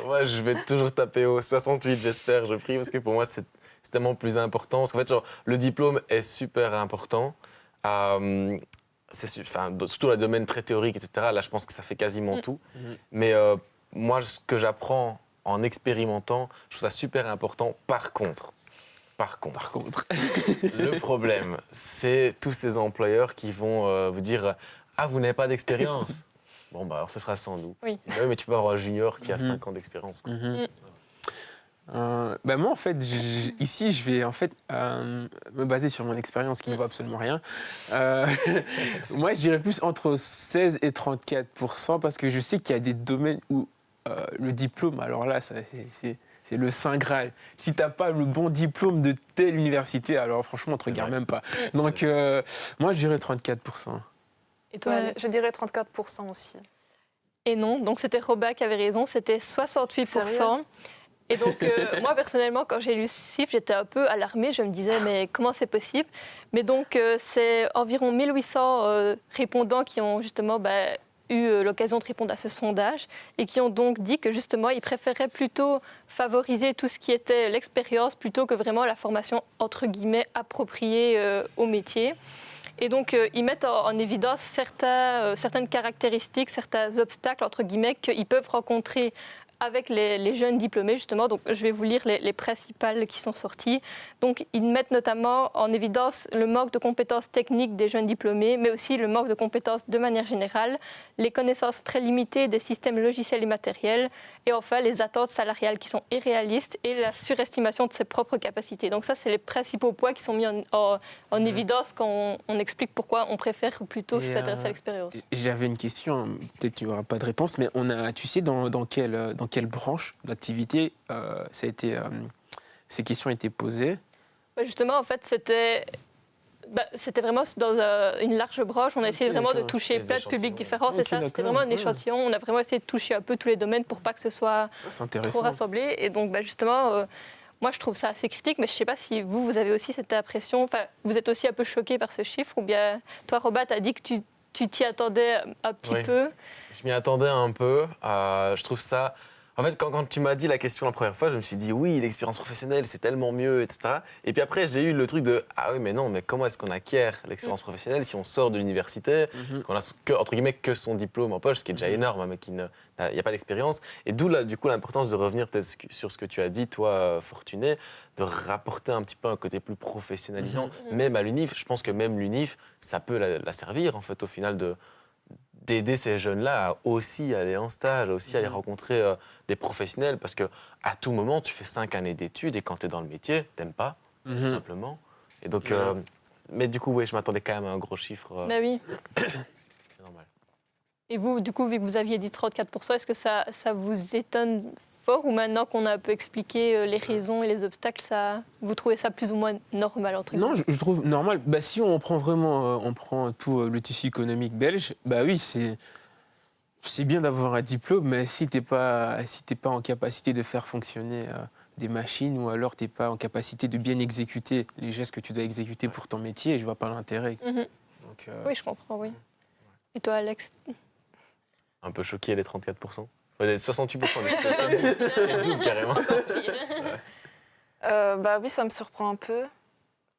Moi, je vais toujours taper au 68, j'espère, je prie, parce que pour moi, c'est tellement plus important. Parce qu'en fait, genre, le diplôme est super important. Surtout dans le domaine très théorique, etc. Là, je pense que ça fait quasiment tout. Mais moi, ce que j'apprends en expérimentant, je trouve ça super important. Par contre, le problème, c'est tous ces employeurs qui vont vous dire « Ah, vous n'avez pas d'expérience ». Bon, alors ce sera sans nous. Oui. Oui, mais tu peux avoir un junior qui a 5 ans d'expérience. Moi, en fait, ici, je vais en fait me baser sur mon expérience qui ne vaut absolument rien. Moi, je dirais plus entre 16 et 34% parce que je sais qu'il y a des domaines où le diplôme, alors là, c'est le Saint Graal. Si tu n'as pas le bon diplôme de telle université, alors franchement, on ne te regarde même pas. Donc, moi, je dirais 34%. Et toi, Je dirais 34% aussi. Et non, donc c'était Robert qui avait raison, c'était 68%. Et donc, moi, personnellement, quand j'ai lu ce chiffre, j'étais un peu alarmée. Je me disais, mais comment c'est possible? Mais donc, c'est environ 1800 répondants qui ont justement eu l'occasion de répondre à ce sondage et qui ont donc dit que justement, ils préféraient plutôt favoriser tout ce qui était l'expérience plutôt que vraiment la formation, entre guillemets, appropriée au métier. Et donc, ils mettent en évidence certaines caractéristiques, certains obstacles, entre guillemets, qu'ils peuvent rencontrer avec les jeunes diplômés, justement. Donc, je vais vous lire les principales qui sont sorties. Donc, ils mettent notamment en évidence le manque de compétences techniques des jeunes diplômés, mais aussi le manque de compétences de manière générale, les connaissances très limitées des systèmes logiciels et matériels, et enfin, les attentes salariales qui sont irréalistes et la surestimation de ses propres capacités. Donc, ça, c'est les principaux points qui sont mis en évidence quand on explique pourquoi on préfère plutôt s'adresser à l'expérience. J'avais une question, peut-être qu'il n'y aura pas de réponse, mais tu sais dans quelle branche d'activité ces questions étaient posées? Justement, en fait, c'était vraiment dans une large branche. On a essayé vraiment de toucher plein de publics différents. C'est ça, c'était vraiment un échantillon. On a vraiment essayé de toucher un peu tous les domaines pour pas que ce soit trop rassemblé. Et donc, justement, moi, je trouve ça assez critique. Mais je ne sais pas si vous avez aussi cette impression. Enfin, vous êtes aussi un peu choqué par ce chiffre. Ou bien, toi, Robert, tu as dit que tu t'y attendais un petit peu. Je m'y attendais un peu. Je trouve ça... En fait, quand tu m'as dit la question la première fois, je me suis dit oui, l'expérience professionnelle, c'est tellement mieux, etc. Et puis après, j'ai eu le truc de ah oui, mais non, mais comment est-ce qu'on acquiert l'expérience professionnelle si on sort de l'université, qu'on a entre guillemets que son diplôme en poche, ce qui est déjà énorme, mais il n'y a pas d'expérience. Et d'où du coup l'importance de revenir peut-être sur ce que tu as dit, toi, Fortuné, de rapporter un petit peu un côté plus professionnalisant, même à l'UNIF. Je pense que même l'UNIF, ça peut la servir en fait au final d'aider ces jeunes-là à aussi aller en stage, à aussi aller rencontrer des professionnels, parce qu'à tout moment, tu fais 5 années d'études et quand tu es dans le métier, tu n'aimes pas, tout simplement. Et donc, mais du coup, oui, je m'attendais quand même à un gros chiffre. Bah oui. C'est normal. Et vous, du coup, vu que vous aviez dit 34%, est-ce que ça vous étonne fort ou maintenant qu'on a un peu expliqué les raisons et les obstacles, vous trouvez ça plus ou moins normal entre guillemets? Non, je trouve normal. Si on prend vraiment tout le tissu économique belge, oui, c'est bien d'avoir un diplôme, mais si t'es pas en capacité de faire fonctionner des machines ou alors t'es pas en capacité de bien exécuter les gestes que tu dois exécuter pour ton métier, je vois pas l'intérêt. Donc, oui, je comprends, oui. Et toi, Alex? Un peu choqué, les 34%. 68%, c'est le double carrément. Oui, ça me surprend un peu.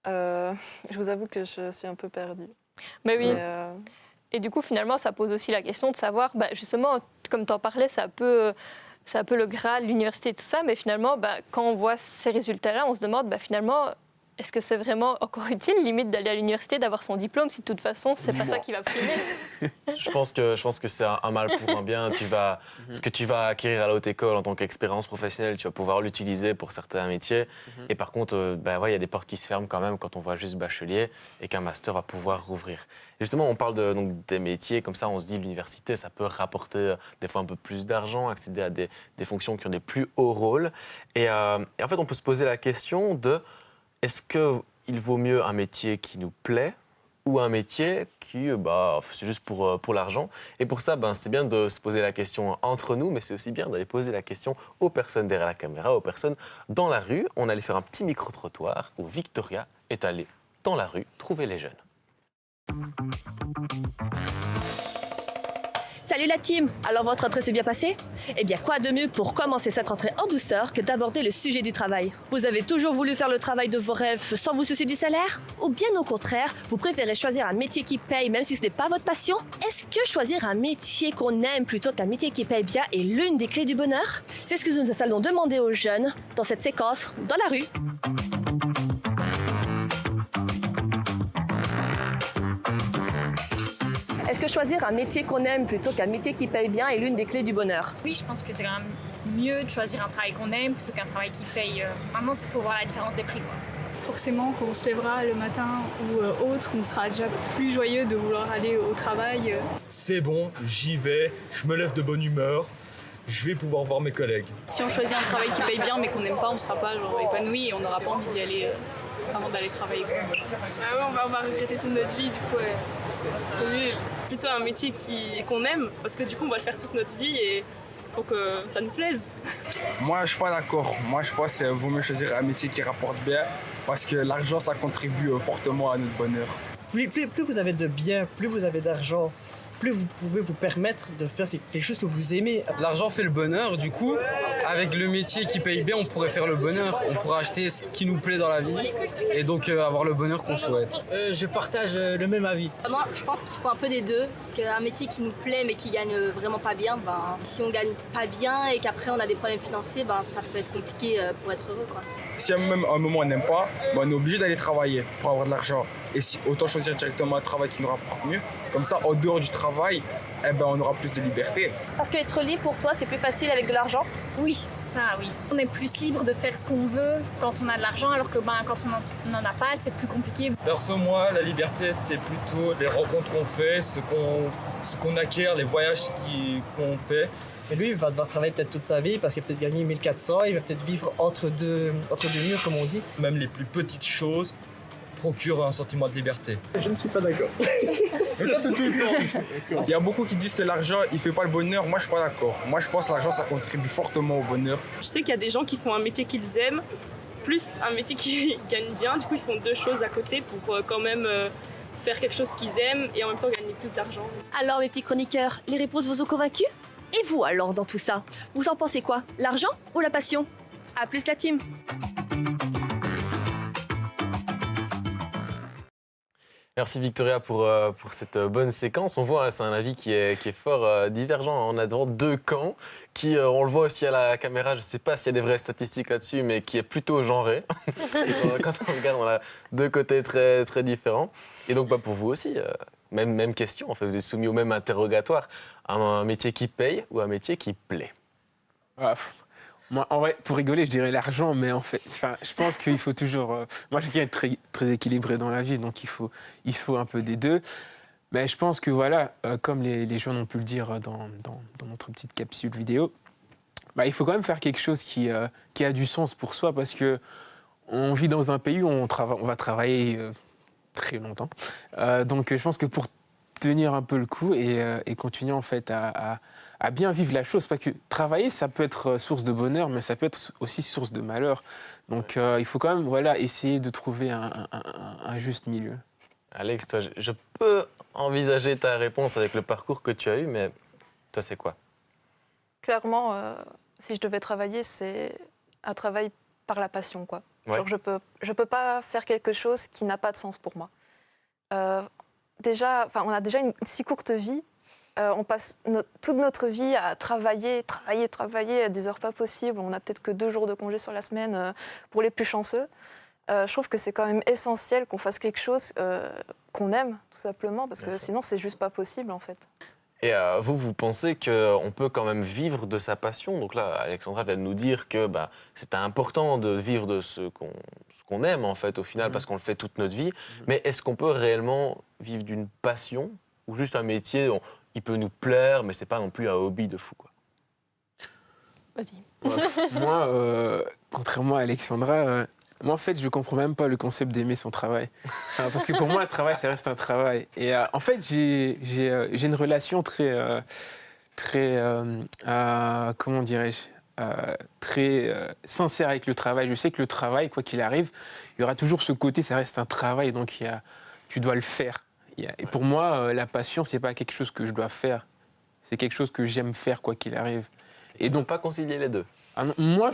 Je vous avoue que je suis un peu perdue. Mais oui. Et du coup, finalement, ça pose aussi la question de savoir, justement, comme tu en parlais, c'est un peu le Graal, l'université et tout ça, mais finalement, quand on voit ces résultats-là, on se demande, finalement, est-ce que c'est vraiment encore utile, limite, d'aller à l'université, d'avoir son diplôme, si de toute façon, c'est pas ça qui va primer? Je pense que c'est un mal pour un bien. Ce que tu vas acquérir à la haute école en tant qu'expérience professionnelle, tu vas pouvoir l'utiliser pour certains métiers. Et par contre, il y a des portes qui se ferment quand même quand on voit juste bachelier et qu'un master va pouvoir rouvrir. Et justement, on parle donc, des métiers, comme ça on se dit l'université, ça peut rapporter des fois un peu plus d'argent, accéder à des fonctions qui ont des plus hauts rôles. Et en fait, on peut se poser la question de est-ce qu'il vaut mieux un métier qui nous plaît ou un métier qui, c'est juste pour l'argent? Et pour ça, c'est bien de se poser la question entre nous, mais c'est aussi bien d'aller poser la question aux personnes derrière la caméra, aux personnes dans la rue. On allait faire un petit micro-trottoir où Victoria est allée dans la rue trouver les jeunes. Salut la team! Alors votre rentrée s'est bien passée? Eh bien quoi de mieux pour commencer cette rentrée en douceur que d'aborder le sujet du travail? Vous avez toujours voulu faire le travail de vos rêves sans vous soucier du salaire? Ou bien au contraire, vous préférez choisir un métier qui paye même si ce n'est pas votre passion? Est-ce que choisir un métier qu'on aime plutôt qu'un métier qui paye bien est l'une des clés du bonheur? C'est ce que nous allons demander aux jeunes dans cette séquence dans la rue. Est-ce que choisir un métier qu'on aime plutôt qu'un métier qui paye bien est l'une des clés du bonheur? Oui, je pense que c'est quand même mieux de choisir un travail qu'on aime plutôt qu'un travail qui paye. Maintenant, il faut voir la différence des prix, quoi. Forcément, quand on se lèvera le matin ou autre, on sera déjà plus joyeux de vouloir aller au travail. C'est bon, j'y vais, je me lève de bonne humeur, je vais pouvoir voir mes collègues. Si on choisit un travail qui paye bien mais qu'on n'aime pas, on ne sera pas épanoui et on n'aura pas envie d'y aller avant d'aller travailler. Ah ouais, on va regretter toute notre vie, du coup, c'est mieux. Plutôt un métier qu'on aime, parce que du coup on va le faire toute notre vie et faut que ça nous plaise. Moi, je suis pas d'accord. Moi, je pense qu'il vaut mieux choisir un métier qui rapporte bien parce que l'argent, ça contribue fortement à notre bonheur. Plus vous avez de biens, plus vous avez d'argent, plus vous pouvez vous permettre de faire quelque chose que vous aimez. L'argent fait le bonheur, du coup, avec le métier qui paye bien, on pourrait faire le bonheur. On pourrait acheter ce qui nous plaît dans la vie et donc avoir le bonheur qu'on souhaite. Je partage le même avis. Moi, je pense qu'il faut un peu des deux, parce qu'un métier qui nous plaît mais qui gagne vraiment pas bien, si on gagne pas bien et qu'après on a des problèmes financiers, ça peut être compliqué pour être heureux, quoi. Si à même un moment on n'aime pas, on est obligé d'aller travailler pour avoir de l'argent. Et si, autant choisir directement un travail qui nous rapporte mieux. Comme ça, en dehors du travail, on aura plus de liberté. Parce que être libre pour toi, c'est plus facile avec de l'argent? Oui, ça oui. On est plus libre de faire ce qu'on veut quand on a de l'argent, alors que quand on n'en a pas, c'est plus compliqué. Perso, moi, la liberté, c'est plutôt les rencontres qu'on fait, ce qu'on acquiert, les voyages qu'on fait. Et lui, il va devoir travailler peut-être toute sa vie parce qu'il va peut-être gagner 1400, il va peut-être vivre entre deux murs, comme on dit. Même les plus petites choses procurent un sentiment de liberté. Je ne suis pas d'accord. Mais toi, c'est tout le temps. Il y a beaucoup qui disent que l'argent, il fait pas le bonheur. Moi, je suis pas d'accord. Moi, je pense que l'argent, ça contribue fortement au bonheur. Je sais qu'il y a des gens qui font un métier qu'ils aiment, plus un métier qui gagne bien. Du coup, ils font deux choses à côté pour quand même faire quelque chose qu'ils aiment et en même temps gagner plus d'argent. Alors, mes petits chroniqueurs, les réponses vous ont convaincus? Et vous, alors, dans tout ça, vous en pensez quoi? L'argent ou la passion? À plus la team! Merci Victoria pour cette bonne séquence. On voit, c'est un avis qui est fort divergent. On a vraiment deux camps qui, on le voit aussi à la caméra, je ne sais pas s'il y a des vraies statistiques là-dessus, mais qui est plutôt genré. Quand on regarde, on a deux côtés très, très différents. Et donc pour vous aussi, même question, en fait, vous êtes soumis au même interrogatoire. Un métier qui paye ou un métier qui plaît? Moi, en vrai, pour rigoler, je dirais l'argent, mais en fait, je pense qu'il faut toujours... moi, je suis quelqu'un de très, très équilibré dans la vie, donc il faut un peu des deux. Mais je pense que, voilà, comme les gens ont pu le dire dans notre petite capsule vidéo, il faut quand même faire quelque chose qui a du sens pour soi, parce qu'on vit dans un pays où on va travailler très longtemps. Donc, je pense que pour tenir un peu le coup et continuer, en fait, à bien vivre la chose. Parce que travailler, ça peut être source de bonheur, mais ça peut être aussi source de malheur. Donc, il faut quand même essayer de trouver un juste milieu. Alex, toi, je peux envisager ta réponse avec le parcours que tu as eu, mais toi, c'est quoi? Clairement, si je devais travailler, c'est un travail par la passion, quoi. Ouais. Genre, je peux pas faire quelque chose qui n'a pas de sens pour moi. On a déjà une si courte vie. On passe toute notre vie à travailler à des heures pas possibles. On n'a peut-être que 2 jours de congé sur la semaine pour les plus chanceux. Je trouve que c'est quand même essentiel qu'on fasse quelque chose qu'on aime, tout simplement, parce que sinon, c'est juste pas possible, en fait. Et vous pensez qu'on peut quand même vivre de sa passion? Donc là, Alexandra vient de nous dire que c'est important de vivre de ce qu'on aime, en fait, au final, parce qu'on le fait toute notre vie. Mais est-ce qu'on peut réellement vivre d'une passion ou juste un métier il peut nous plaire, mais c'est pas non plus un hobby de fou, quoi? Vas-y. Moi, contrairement à Alexandra, moi, en fait, je comprends même pas le concept d'aimer son travail. Parce que pour moi, un travail, ça reste un travail. Et en fait, j'ai une relation très comment dirais-je, très sincère avec le travail. Je sais que le travail, quoi qu'il arrive, il y aura toujours ce côté, ça reste un travail, donc tu dois le faire. Et pour moi, la passion, c'est pas quelque chose que je dois faire. C'est quelque chose que j'aime faire, quoi qu'il arrive. Et donc, pas concilier les deux? Moi,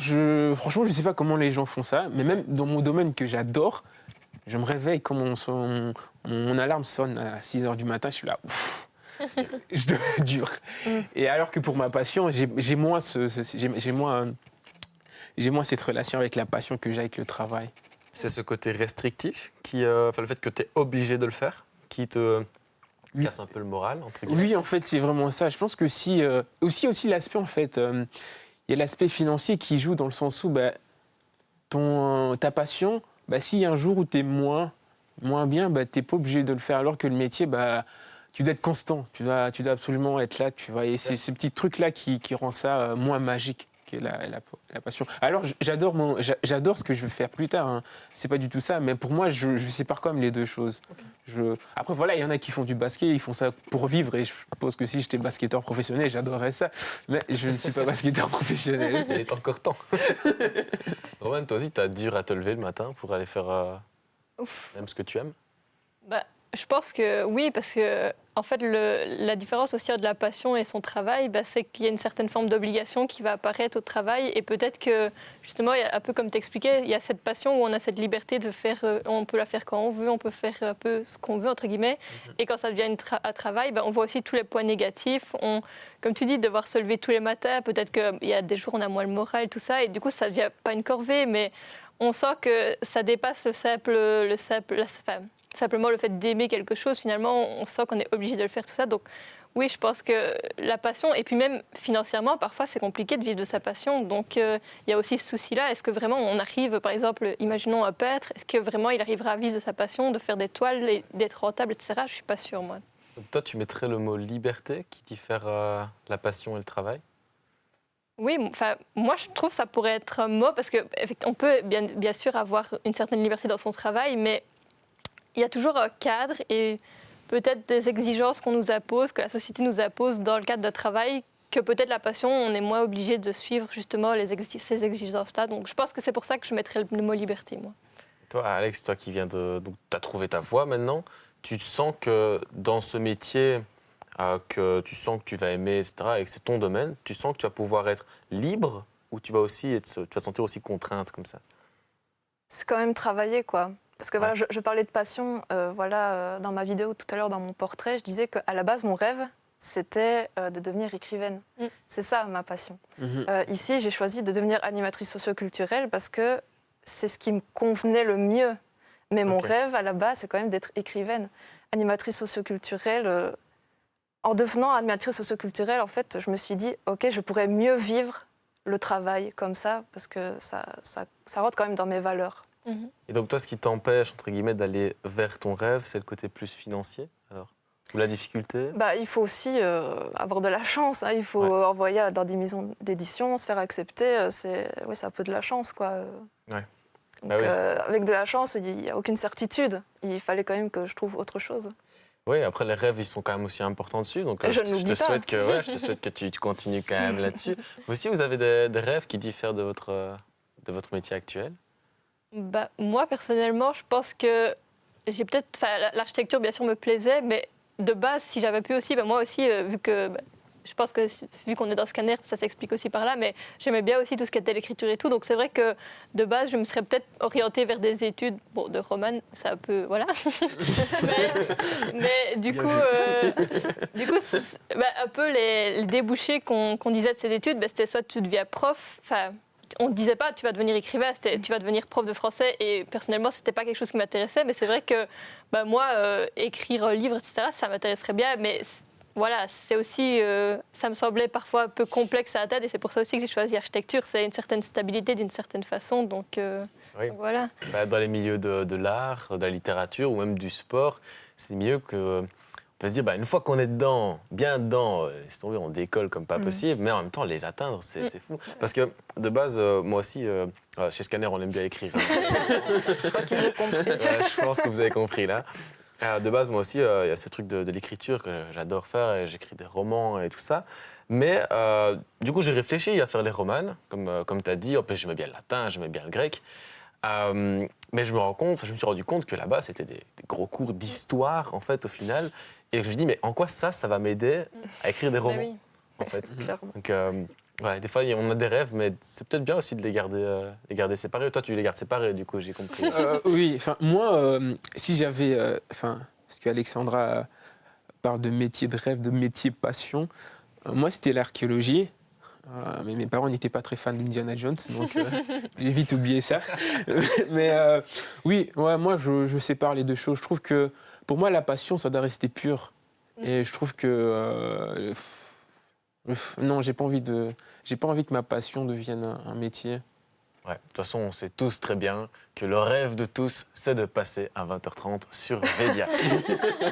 franchement, je sais pas comment les gens font ça, mais même dans mon domaine que j'adore, je me réveille quand mon alarme sonne à 6h du matin, je suis là, ouf, je dois être dur. Et alors que pour ma passion, j'ai moins cette relation avec la passion que j'ai avec le travail. C'est ce côté restrictif, le fait que tu es obligé de le faire, qui te casse un peu le moral, entre guillemets. Oui, en fait, c'est vraiment ça. Je pense que aussi l'aspect, en fait, il y a l'aspect financier qui joue dans le sens où ta passion, si un jour où tu es moins bien, tu n'es pas obligé de le faire, alors que le métier, tu dois être constant, tu dois absolument être là, tu vois. Et c'est ce petit truc-là qui rend ça moins magique que La passion. Alors, j'adore ce que je veux faire plus tard. Hein. C'est pas du tout ça, mais pour moi, je sépare quand même les deux choses. Après, voilà, il y en a qui font du basket, ils font ça pour vivre, et je suppose que si j'étais basketteur professionnel, j'adorerais ça. Mais je ne suis pas basketteur professionnel. Il est encore temps. Roman, toi aussi, t'as dur à te lever le matin pour aller faire même ce que tu aimes? Bah, je pense que oui, parce que en fait, la différence aussi entre la passion et son travail, bah, c'est qu'il y a une certaine forme d'obligation qui va apparaître au travail. Et peut-être que, justement, un peu comme t'expliquais, il y a cette passion où on a cette liberté de faire, on peut la faire quand on veut, on peut faire un peu ce qu'on veut, entre guillemets. Et quand ça devient un travail, bah, on voit aussi tous les points négatifs. Comme tu dis, devoir se lever tous les matins, peut-être qu'il y a des jours où on a moins le moral, tout ça. Et du coup, ça ne devient pas une corvée, mais on sent que ça dépasse simplement le fait d'aimer quelque chose, finalement, on sent qu'on est obligé de le faire, tout ça. Donc oui, je pense que la passion, et puis même financièrement, parfois, c'est compliqué de vivre de sa passion. Donc il y a aussi ce souci-là. Est-ce que vraiment on arrive, par exemple, imaginons un peintre, est-ce que vraiment il arrivera à vivre de sa passion, de faire des toiles, d'être rentable, etc. Je ne suis pas sûre, moi. Donc toi, tu mettrais le mot liberté qui diffère la passion et le travail? Oui, enfin, moi je trouve que ça pourrait être un mot, parce qu'on peut bien sûr avoir une certaine liberté dans son travail, mais il y a toujours un cadre et peut-être des exigences qu'on nous impose, que la société nous impose dans le cadre de travail, que peut-être la passion, on est moins obligé de suivre justement ces exigences-là. Donc je pense que c'est pour ça que je mettrais le mot liberté, moi. Et toi, Alex, toi qui viens donc tu as trouvé ta voie maintenant, tu sens que dans ce métier que tu sens que tu vas aimer, etc., et que c'est ton domaine, tu sens que tu vas pouvoir être libre ou tu vas te sentir aussi contrainte comme ça? C'est quand même travailler, quoi. Parce que voilà, je parlais de passion, dans ma vidéo tout à l'heure, dans mon portrait, je disais qu'à la base, mon rêve, c'était de devenir écrivaine. C'est ça, ma passion. Ici, j'ai choisi de devenir animatrice socioculturelle parce que c'est ce qui me convenait le mieux. Mais mon rêve, à la base, c'est quand même d'être écrivaine. Animatrice socioculturelle, en devenant animatrice socioculturelle, en fait, je me suis dit, OK, je pourrais mieux vivre le travail comme ça, parce que ça rentre quand même dans mes valeurs. Et donc toi, ce qui t'empêche, entre guillemets, d'aller vers ton rêve, c'est le côté plus financier, alors? Ou la difficulté? Il faut aussi avoir de la chance. Hein. Il faut envoyer dans des maisons d'édition, se faire accepter. C'est un peu de la chance, quoi. Ouais. Donc, avec de la chance, il n'y a aucune certitude. Il fallait quand même que je trouve autre chose. Oui, après, les rêves, ils sont quand même aussi importants dessus. Donc, je te souhaite que tu continues quand même là-dessus. Vous aussi, vous avez des rêves qui diffèrent de votre métier actuel? Moi, personnellement, je pense que j'ai peut-être... L'architecture, bien sûr, me plaisait, mais de base, si j'avais pu aussi, moi aussi, je pense que vu qu'on est dans Scanner, ça s'explique aussi par là, mais j'aimais bien aussi tout ce qui était l'écriture et tout. Donc c'est vrai que de base, je me serais peut-être orientée vers des études de roman, c'est un peu... Voilà. mais du coup, un peu les débouchés qu'on disait de ces études, c'était soit tu deviens prof, on ne disait pas tu vas devenir écrivain, c'était tu vas devenir prof de français, et personnellement c'était pas quelque chose qui m'intéressait, mais c'est vrai que moi écrire un livre, etc., ça m'intéresserait bien, mais voilà, c'est aussi ça me semblait parfois un peu complexe à la tête, et c'est pour ça aussi que j'ai choisi l'architecture. C'est une certaine stabilité d'une certaine façon, donc voilà. Dans les milieux de l'art, de la littérature ou même du sport, c'est mieux que... On peut se dire, une fois qu'on est dedans, bien dedans, laisse tomber, on décolle comme pas possible, mais en même temps, les atteindre, c'est fou. Parce que, de base, moi aussi, chez Scanner, on aime bien écrire. Je pense que vous avez compris, là. De base, moi aussi, il y a ce truc de l'écriture que j'adore faire, et j'écris des romans et tout ça. Mais du coup, j'ai réfléchi à faire les romans, comme tu as dit. En plus, j'aimais bien le latin, j'aimais bien le grec. Mais je me suis rendu compte que là-bas, c'était des gros cours d'histoire, en fait, au final. Et je me suis dit, mais en quoi ça va m'aider à écrire des romans, en fait. Donc, des fois, on a des rêves, mais c'est peut-être bien aussi de les garder séparés. Toi, tu les gardes séparés, du coup, j'ai compris. Oui, moi, si j'avais... parce qu'Alexandra parle de métier de rêve, de métier passion. Moi, c'était l'archéologie. Mais mes parents n'étaient pas très fans d'Indiana Jones, donc j'ai vite oublié ça. Mais moi, je sépare les deux choses. Je trouve que, pour moi, la passion, ça doit rester pur. Et je trouve que... non, j'ai pas envie que ma passion devienne un métier. Ouais, de toute façon, on sait tous très bien que le rêve de tous, c'est de passer à 20h30 sur Védia.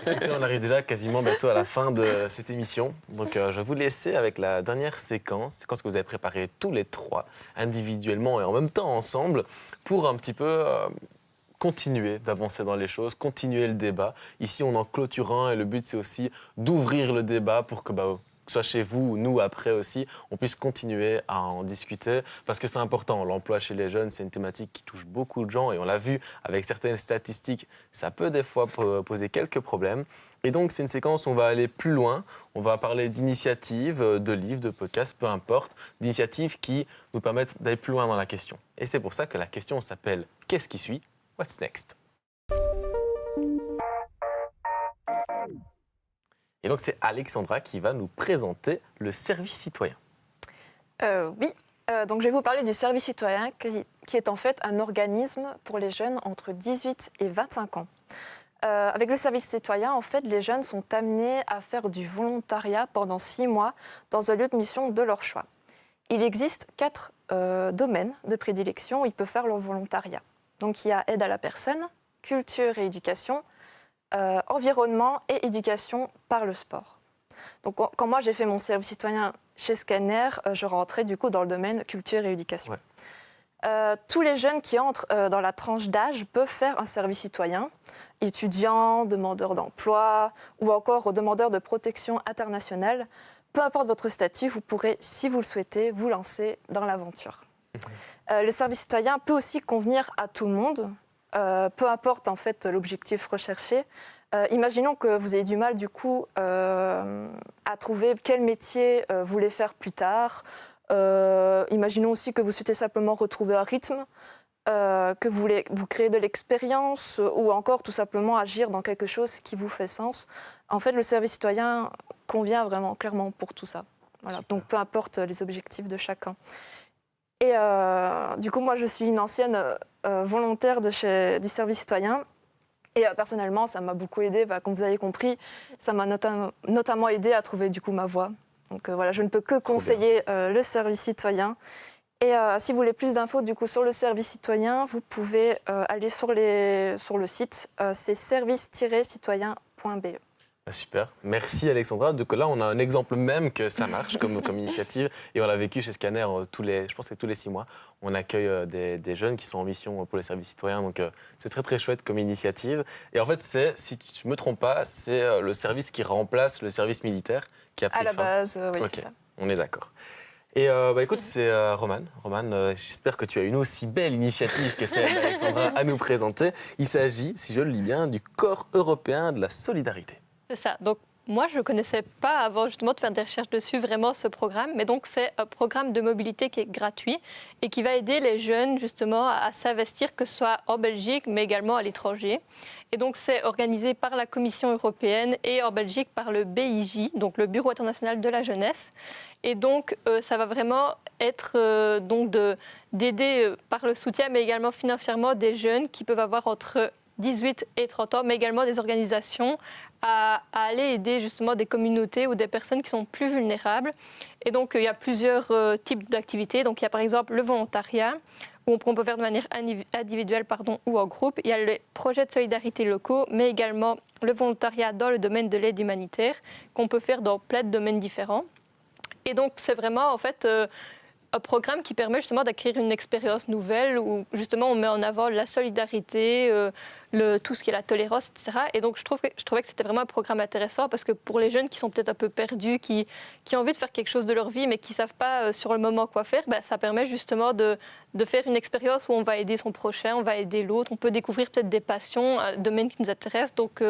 Écoutez, on arrive déjà quasiment bientôt à la fin de cette émission. Donc, je vais vous laisser avec la dernière séquence que vous avez préparée tous les trois, individuellement et en même temps ensemble, pour un petit peu continuer d'avancer dans les choses, continuer le débat. Ici, on en clôture un et le but, c'est aussi d'ouvrir le débat pour que que ce soit chez vous ou nous après aussi, on puisse continuer à en discuter parce que c'est important. L'emploi chez les jeunes, c'est une thématique qui touche beaucoup de gens et on l'a vu avec certaines statistiques, ça peut des fois poser quelques problèmes. Et donc, c'est une séquence où on va aller plus loin. On va parler d'initiatives, de livres, de podcasts, peu importe, d'initiatives qui nous permettent d'aller plus loin dans la question. Et c'est pour ça que la question s'appelle « Qu'est-ce qui suit ? What's next ?» Et donc, c'est Alexandra qui va nous présenter le service citoyen. Oui, donc je vais vous parler du service citoyen qui est en fait un organisme pour les jeunes entre 18 et 25 ans. Avec le service citoyen, en fait, les jeunes sont amenés à faire du volontariat pendant 6 mois dans un lieu de mission de leur choix. Il existe 4 domaines de prédilection où ils peuvent faire leur volontariat. Donc, il y a aide à la personne, culture et éducation, environnement et éducation par le sport. Donc, quand moi j'ai fait mon service citoyen chez Scanner, je rentrais du coup dans le domaine culture et éducation. Ouais. Tous les jeunes qui entrent dans la tranche d'âge peuvent faire un service citoyen, étudiants, demandeurs d'emploi ou encore demandeurs de protection internationale. Peu importe votre statut, vous pourrez, si vous le souhaitez, vous lancer dans l'aventure. Le service citoyen peut aussi convenir à tout le monde. Peu importe en fait l'objectif recherché. Imaginons que vous ayez du mal du coup à trouver quel métier vous voulez faire plus tard. Imaginons aussi que vous souhaitez simplement retrouver un rythme, que vous voulez vous créer de l'expérience ou encore tout simplement agir dans quelque chose qui vous fait sens. En fait, le service citoyen convient vraiment clairement pour tout ça. Voilà. Donc peu importe les objectifs de chacun. Et du coup, moi, je suis une ancienne volontaire du service citoyen. Et personnellement, ça m'a beaucoup aidée. Comme vous avez compris, ça m'a notamment aidée à trouver du coup ma voie. Donc voilà, je ne peux que conseiller le service citoyen. Et si vous voulez plus d'infos du coup sur le service citoyen, vous pouvez aller sur le site, c'est service-citoyen.be. Super, merci Alexandra. Donc là, on a un exemple même que ça marche comme initiative et on l'a vécu chez Scanner je pense que tous les 6 mois. On accueille des jeunes qui sont en mission pour les services citoyens, donc c'est très très chouette comme initiative. Et en fait, si je ne me trompe pas, c'est le service qui remplace le service militaire qui a pris fin. À la base, oui, okay, c'est ça. On est d'accord. Et écoute, c'est Roman. Roman, j'espère que tu as une aussi belle initiative que celle d'Alexandra à nous présenter. Il s'agit, si je le lis bien, du Corps européen de la solidarité. C'est ça. Donc, moi, je ne connaissais pas avant justement de faire des recherches dessus vraiment ce programme. Mais donc, c'est un programme de mobilité qui est gratuit et qui va aider les jeunes justement à s'investir, que ce soit en Belgique, mais également à l'étranger. Et donc, c'est organisé par la Commission européenne et en Belgique par le BIJ, donc le Bureau international de la jeunesse. Et donc, ça va vraiment être d'aider par le soutien, mais également financièrement des jeunes qui peuvent avoir entre 18 et 30 ans, mais également des organisations à aller aider justement des communautés ou des personnes qui sont plus vulnérables. Et donc, il y a plusieurs types d'activités. Donc, il y a par exemple le volontariat, où on peut faire de manière individuelle ou en groupe. Il y a les projets de solidarité locaux, mais également le volontariat dans le domaine de l'aide humanitaire, qu'on peut faire dans plein de domaines différents. Et donc, c'est vraiment en fait un programme qui permet justement d'acquérir une expérience nouvelle où justement on met en avant la solidarité, tout ce qui est la tolérance, etc. Et donc je trouvais que c'était vraiment un programme intéressant parce que pour les jeunes qui sont peut-être un peu perdus, qui ont envie de faire quelque chose de leur vie mais qui ne savent pas sur le moment quoi faire, ça permet justement de faire une expérience où on va aider son prochain, on va aider l'autre, on peut découvrir peut-être des passions, un domaine qui nous intéresse. Donc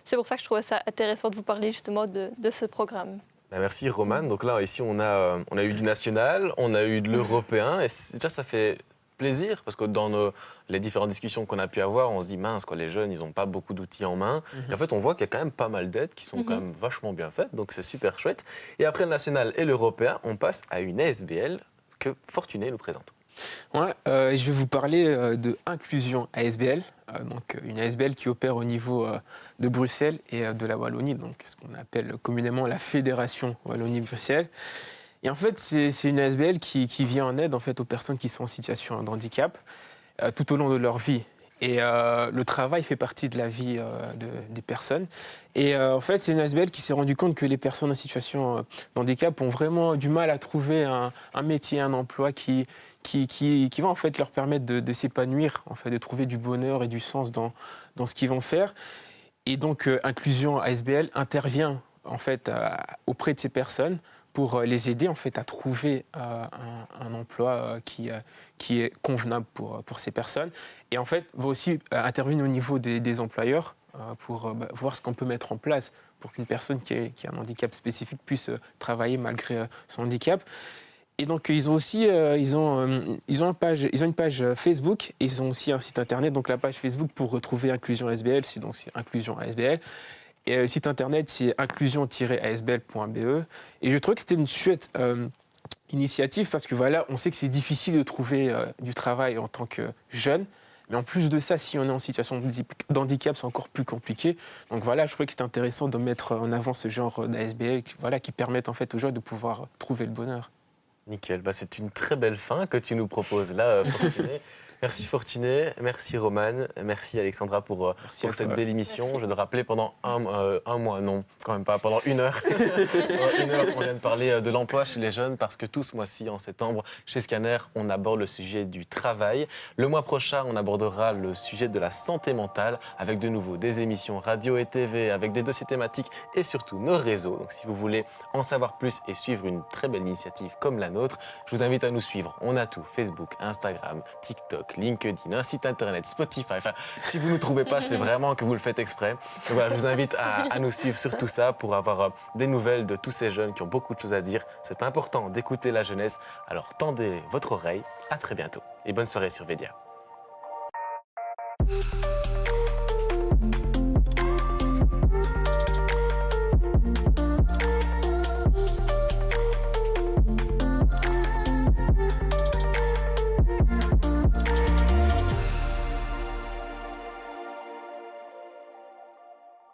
c'est pour ça que je trouvais ça intéressant de vous parler justement de ce programme. Merci Roman. Donc là, ici, on a eu du national, on a eu de l'européen. Et déjà, ça fait plaisir parce que dans les différentes discussions qu'on a pu avoir, on se dit mince, les jeunes, ils n'ont pas beaucoup d'outils en main. Et en fait, on voit qu'il y a quand même pas mal d'aides qui sont quand même vachement bien faites. Donc c'est super chouette. Et après le national et l'européen, on passe à une ASBL que Fortuné nous présente. Ouais, je vais vous parler de Inclusion ASBL, donc une ASBL qui opère au niveau de Bruxelles et de la Wallonie, donc ce qu'on appelle communément la Fédération Wallonie-Bruxelles. Et en fait, c'est une ASBL qui vient en aide en fait, aux personnes qui sont en situation de handicap tout au long de leur vie. Et le travail fait partie de la vie des personnes. Et en fait, c'est une ASBL qui s'est rendu compte que les personnes en situation de handicap ont vraiment du mal à trouver un métier, un emploi qui va en fait leur permettre de s'épanouir, en fait, de trouver du bonheur et du sens dans ce qu'ils vont faire. Et donc, Inclusion ASBL intervient en fait auprès de ces personnes pour les aider en fait à trouver un emploi qui est convenable pour ces personnes. Et en fait, va aussi intervenir au niveau des employeurs pour voir ce qu'on peut mettre en place pour qu'une personne qui a un handicap spécifique puisse travailler malgré son handicap. Et donc, ils ont aussi ils ont une page Facebook et ils ont aussi un site internet. Donc, la page Facebook pour retrouver Inclusion ASBL, c'est Inclusion ASBL. Et le site internet, c'est inclusion-asbl.be. Et je trouvais que c'était une chouette initiative parce que voilà, on sait que c'est difficile de trouver du travail en tant que jeune. Mais en plus de ça, si on est en situation d'handicap, c'est encore plus compliqué. Donc voilà, je trouvais que c'était intéressant de mettre en avant ce genre d'ASBL qui permettent en fait aux gens de pouvoir trouver le bonheur. Nickel, c'est une très belle fin que tu nous proposes là, Fortuné. Merci Fortuné, merci Romane, merci Alexandra pour cette belle émission. Merci. Je dois rappeler pendant un mois, non, quand même pas, pendant 1 heure. Pendant 1 heure, on vient de parler de l'emploi chez les jeunes parce que tout ce mois-ci, en septembre, chez Scanner, on aborde le sujet du travail. Le mois prochain, on abordera le sujet de la santé mentale avec de nouveau des émissions radio et TV, avec des dossiers thématiques et surtout nos réseaux. Donc si vous voulez en savoir plus et suivre une très belle initiative comme la nôtre, je vous invite à nous suivre. On a tout, Facebook, Instagram, TikTok, LinkedIn, un site internet, Spotify. Enfin, si vous ne nous trouvez pas, c'est vraiment que vous le faites exprès. Donc voilà, je vous invite à nous suivre sur tout ça pour avoir des nouvelles de tous ces jeunes qui ont beaucoup de choses à dire. C'est important d'écouter la jeunesse. Alors tendez votre oreille. À très bientôt et bonne soirée sur Védia.